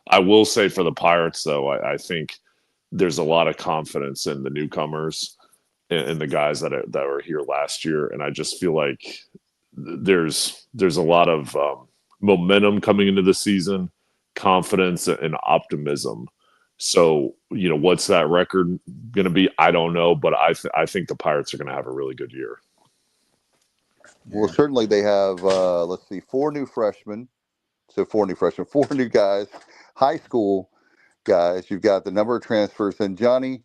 I will say for the Pirates, though, I think there's a lot of confidence in the newcomers and the guys that were here last year. And I just feel like there's a lot of momentum coming into the season, confidence and optimism. So, what's that record going to be? I don't know, but I think the Pirates are going to have a really good year. Well, certainly they have, 4 new freshmen. So 4 new guys, high school guys. You've got the number of transfers. And Johnny,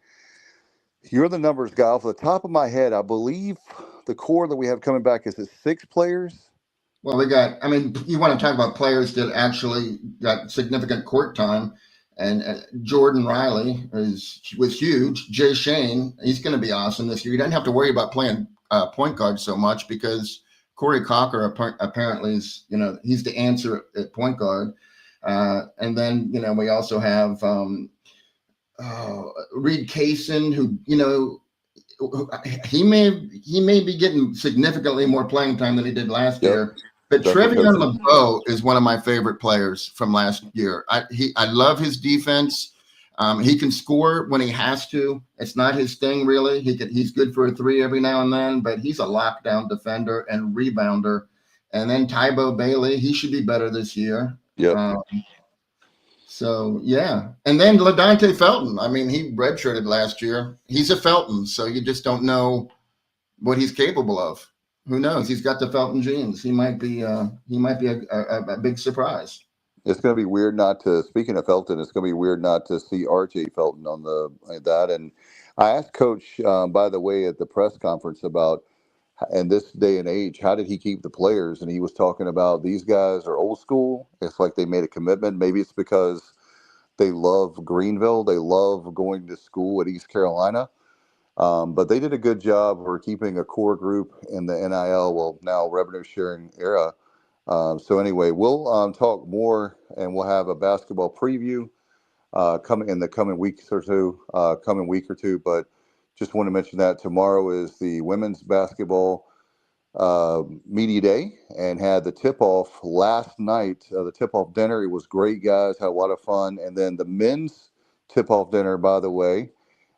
you're the numbers guy. Off the top of my head, I believe the core that we have coming back is 6 players. Well, you want to talk about players that actually got significant court time. And Jordan Riley was huge. Jay Shane, he's going to be awesome this year. You don't have to worry about playing point guard so much because Corey Cocker apparently is, he's the answer at point guard. And then, we also have Reed Kaysen, who, he may be getting significantly more playing time than he did last year. But Trevion LeBeau is one of my favorite players from last year. I love his defense. He can score when he has to. It's not his thing, really. He's good for a 3 every now and then, but he's a lockdown defender and rebounder. And then Tybo Bailey, he should be better this year. Yeah. So, yeah. And then LaDontae Felton. I mean, he redshirted last year. He's a Felton, so you just don't know what he's capable of. Who knows? He's got the Felton genes. He might be a big surprise. It's going to be weird speaking of Felton, it's going to be weird not to see RJ Felton on that. And I asked Coach, by the way, at the press conference about, in this day and age, how did he keep the players? And he was talking about these guys are old school. It's like they made a commitment. Maybe it's because they love Greenville. They love going to school at East Carolina. But they did a good job for keeping a core group in the NIL, well, now revenue sharing era. So anyway, we'll talk more, and we'll have a basketball preview coming in the coming week or two. But just want to mention that tomorrow is the women's basketball media day, and had the tip-off last night. The tip-off dinner, it was great, guys. Had a lot of fun. And then the men's tip-off dinner, by the way,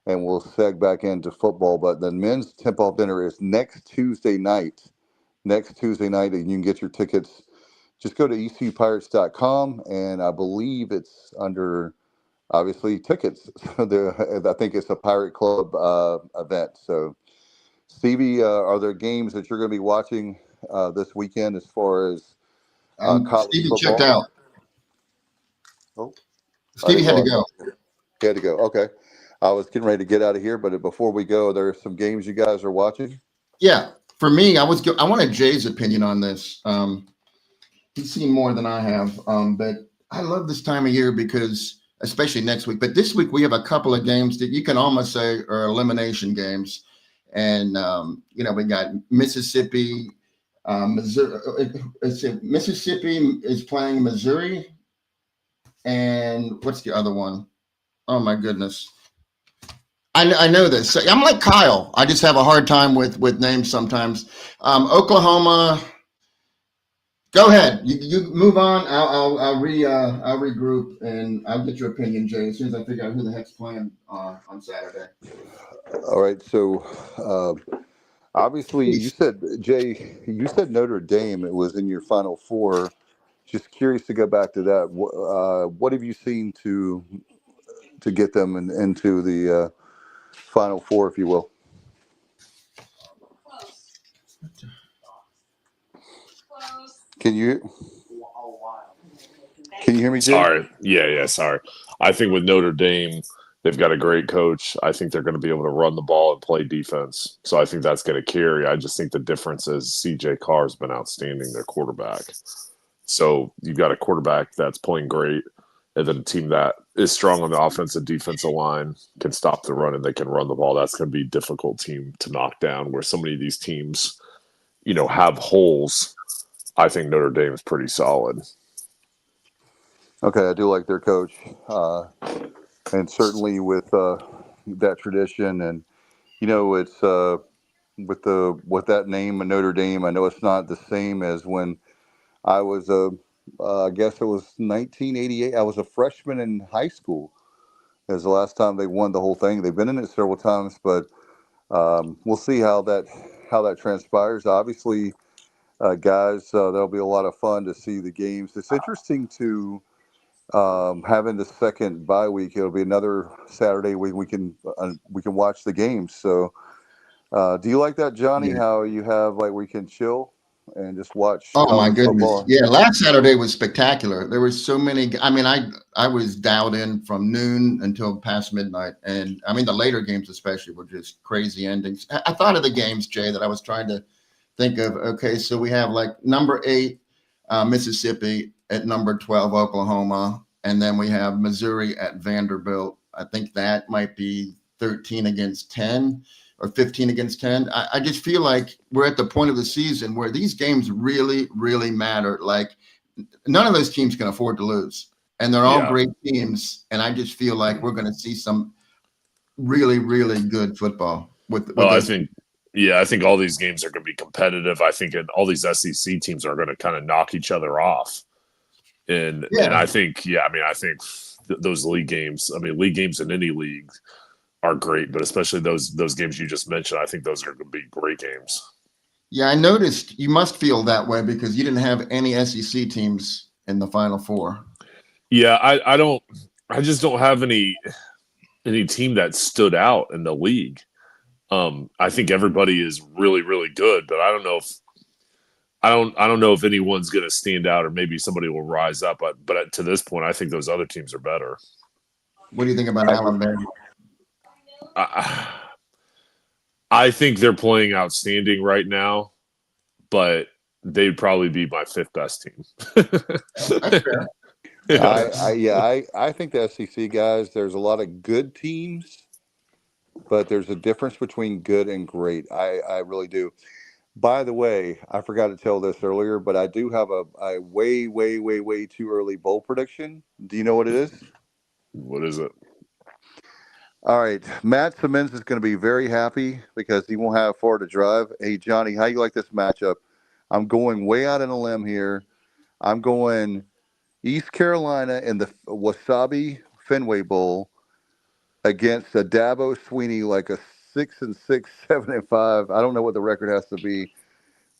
and we'll seg back into football. But the men's tip-off dinner is next Tuesday night. And you can get your tickets. Just go to ECUPirates.com, and I believe it's under, obviously, tickets. I think it's a Pirate Club event. So, Stevie, are there games that you're going to be watching this weekend as far as college Stevie football? checked out. Oh, Stevie had to go. He had to go. Okay. I was getting ready to get out of here, but before we go, there are some games you guys are watching? Yeah. For me, I wanted Jay's opinion on this. He's seen more than I have, but I love this time of year because, especially next week, but this week we have a couple of games that you can almost say are elimination games. And, we got Mississippi, Missouri. Mississippi is playing Missouri. And what's the other one? Oh, my goodness. I know this. I'm like Kyle. I just have a hard time with names sometimes. Oklahoma Go ahead. You move on. I'll regroup and I'll get your opinion, Jay, as soon as I figure out who the heck's playing on Saturday. All right. So obviously, you said, Jay, you said Notre Dame. It was in your Final Four. Just curious to go back to that. What have you seen to get them into the Final Four, if you will? Can you hear me, Jay? Sorry. Yeah, sorry. I think with Notre Dame, they've got a great coach. I think they're going to be able to run the ball and play defense. So I think that's going to carry. I just think the difference is CJ Carr's been outstanding, their quarterback. So you've got a quarterback that's playing great, and then a team that is strong on the offensive defensive line, can stop the run, and they can run the ball. That's going to be a difficult team to knock down, where so many of these teams, have holes. I think Notre Dame is pretty solid. Okay, I do like their coach, and certainly with that tradition, and it's with that name of Notre Dame. I know it's not the same as when I was I guess it was 1988. I was a freshman in high school. It was the last time they won the whole thing. They've been in it several times, but we'll see how that transpires. Obviously, guys, there'll be a lot of fun to see the games. It's interesting to. Having the second bye week, it'll be another Saturday we can watch the games. So, do you like that, Johnny? Yeah. How you have we can chill and just watch Oh my college goodness. football? Yeah, last Saturday was spectacular. There were so many. I mean, I was dialed in from noon until past midnight, and I mean the later games especially were just crazy endings. I thought of the games, Jay, that I was trying to think of. Okay, so we have number 8 Mississippi at number 12 Oklahoma, and then we have Missouri at Vanderbilt. I think that might be 13 against 10 or 15 against 10. I just feel like we're at the point of the season where these games really, really matter. Like none of those teams can afford to lose, and they're all great teams. And I just feel like we're going to see some really, really good football. I think all these games are going to be competitive. I think all these SEC teams are going to kind of knock each other off. And I think, I think those league games in any league are great, but especially those games you just mentioned, I think those are going to be great games. Yeah, I noticed you must feel that way because you didn't have any SEC teams in the Final Four. Yeah, I just don't have any team that stood out in the league. I think everybody is really, really good, but I don't know if anyone's going to stand out, or maybe somebody will rise up. But to this point, I think those other teams are better. What do you think about Alabama? I think they're playing outstanding right now, but they'd probably be my 5th best team. That's fair. I think the SEC guys, there's a lot of good teams, but there's a difference between good and great. I really do. By the way, I forgot to tell this earlier, but I do have a way, way, way, way too early bowl prediction. Do you know what it is? What is it? All right. Matt Simmons is going to be very happy because he won't have far to drive. Hey, Johnny, how you like this matchup? I'm going way out on a limb here. I'm going East Carolina in the Wasabi Fenway Bowl against a Dabo Sweeney, like a 6-6, 7-5. I don't know what the record has to be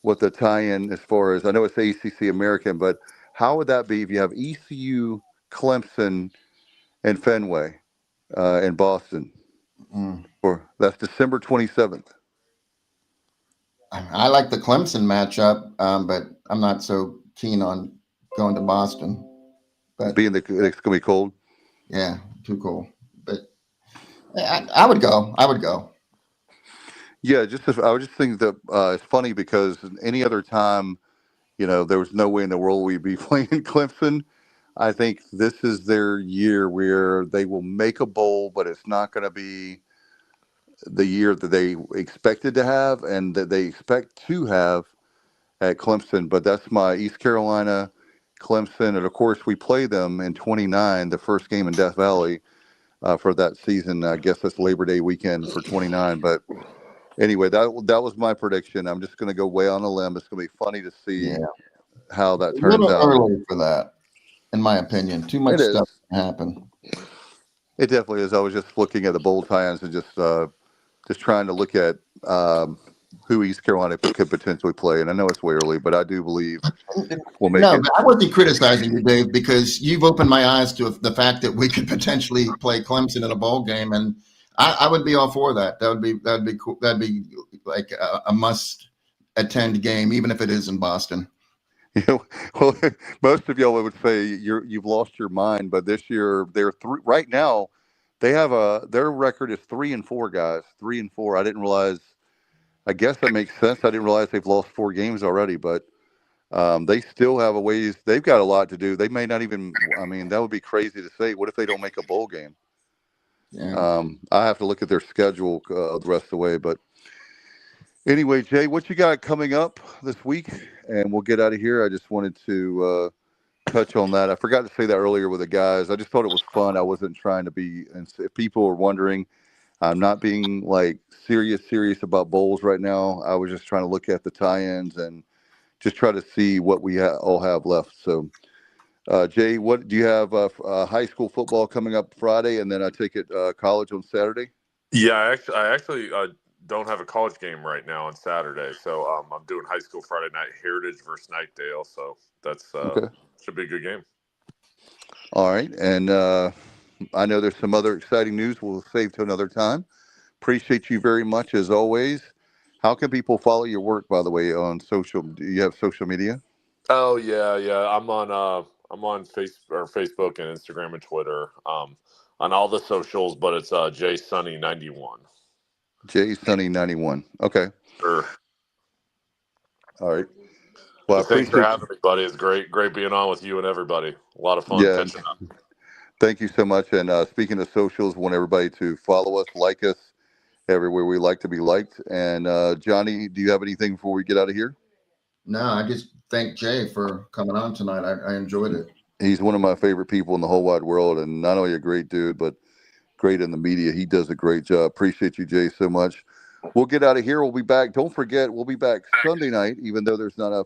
with the tie-in as far as I know it's ACC American, but how would that be if you have ECU, Clemson, and Fenway in Boston? That's December 27th. I like the Clemson matchup, but I'm not so keen on going to Boston. But it's going to be cold. Yeah, too cold. But I would go. Yeah, I was just thinking that it's funny because any other time, there was no way in the world we'd be playing Clemson. I think this is their year where they will make a bowl, but it's not going to be the year that they expected to have and that they expect to have at Clemson. But that's my East Carolina, Clemson. And, of course, we play them in 29, the first game in Death Valley for that season. I guess that's Labor Day weekend for 29. But anyway, that was my prediction. I'm just going to go way on a limb. It's going to be funny to see how that A turns little out. early for that, in my opinion. Too much It stuff is. can happen. It definitely is. I was just looking at the bowl tie-ins and just trying to look at who East Carolina could potentially play. And I know it's way early, but I do believe we'll make No, it. but I wasn't criticizing you, Dave, because you've opened my eyes to the fact that we could potentially play Clemson in a bowl game, and I would be all for that. That'd be cool. That'd be like a must attend game, even if it is in Boston. Well, most of y'all would say you've lost your mind, but this year they're right now. They have their record is 3-4, guys. 3-4. I didn't realize. I guess that makes sense. I didn't realize they've lost 4 games already, but they still have a ways. They've got a lot to do. They may not even. I mean, that would be crazy to say. What if they don't make a bowl game? Yeah. I have to look at their schedule the rest of the way. But anyway, Jay, what you got coming up this week? And we'll get out of here. I just wanted to touch on that. I forgot to say that earlier with the guys. I just thought it was fun. I wasn't trying to be. And if people were wondering, I'm not being like serious about bowls right now. I was just trying to look at the tie-ins and just try to see what we all have left. So, Jay, what do you have? High school football coming up Friday, and then I take it college on Saturday. Yeah, I actually don't have a college game right now on Saturday, so I'm doing high school Friday night, Heritage versus Nightdale. So that's Okay. should be a good game. All right, and I know there's some other exciting news we'll save to another time. Appreciate you very much as always. How can people follow your work, by the way, on social? Do you have social media? Oh yeah. I'm on Facebook and Instagram and Twitter, on all the socials, but it's JSunny91. JSunny91. Okay. Sure. All right. Well, I Thanks for appreciate having me, buddy. It's great being on with you and everybody. A lot of fun Yeah. catching up. Thank you so much. And speaking of socials, want everybody to follow us, like us everywhere we like to be liked. And Johnny, do you have anything before we get out of here? No, I just thank Jay for coming on tonight. I enjoyed it. He's one of my favorite people in the whole wide world, and not only a great dude, but great in the media. He does a great job. Appreciate you, Jay, so much. We'll get out of here. We'll be back. Don't forget, we'll be back Sunday night, even though there's not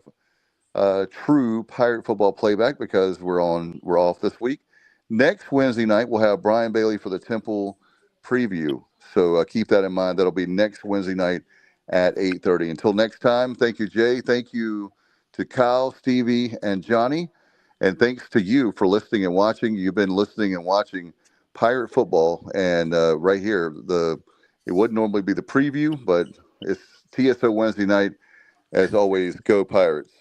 a true Pirate football playback because we're off this week. Next Wednesday night, we'll have Brian Bailey for the Temple preview. So keep that in mind. That'll be next Wednesday night at 8:30. Until next time, thank you, Jay. Thank you to Kyle, Stevie, and Johnny. And thanks to you for listening and watching. You've been listening and watching Pirate football. And right here, it wouldn't normally be the preview, but it's TSO Wednesday night. As always, go Pirates.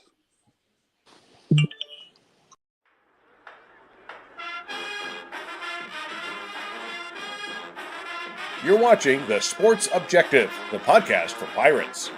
You're watching The Sports Objective, the podcast for Pirates.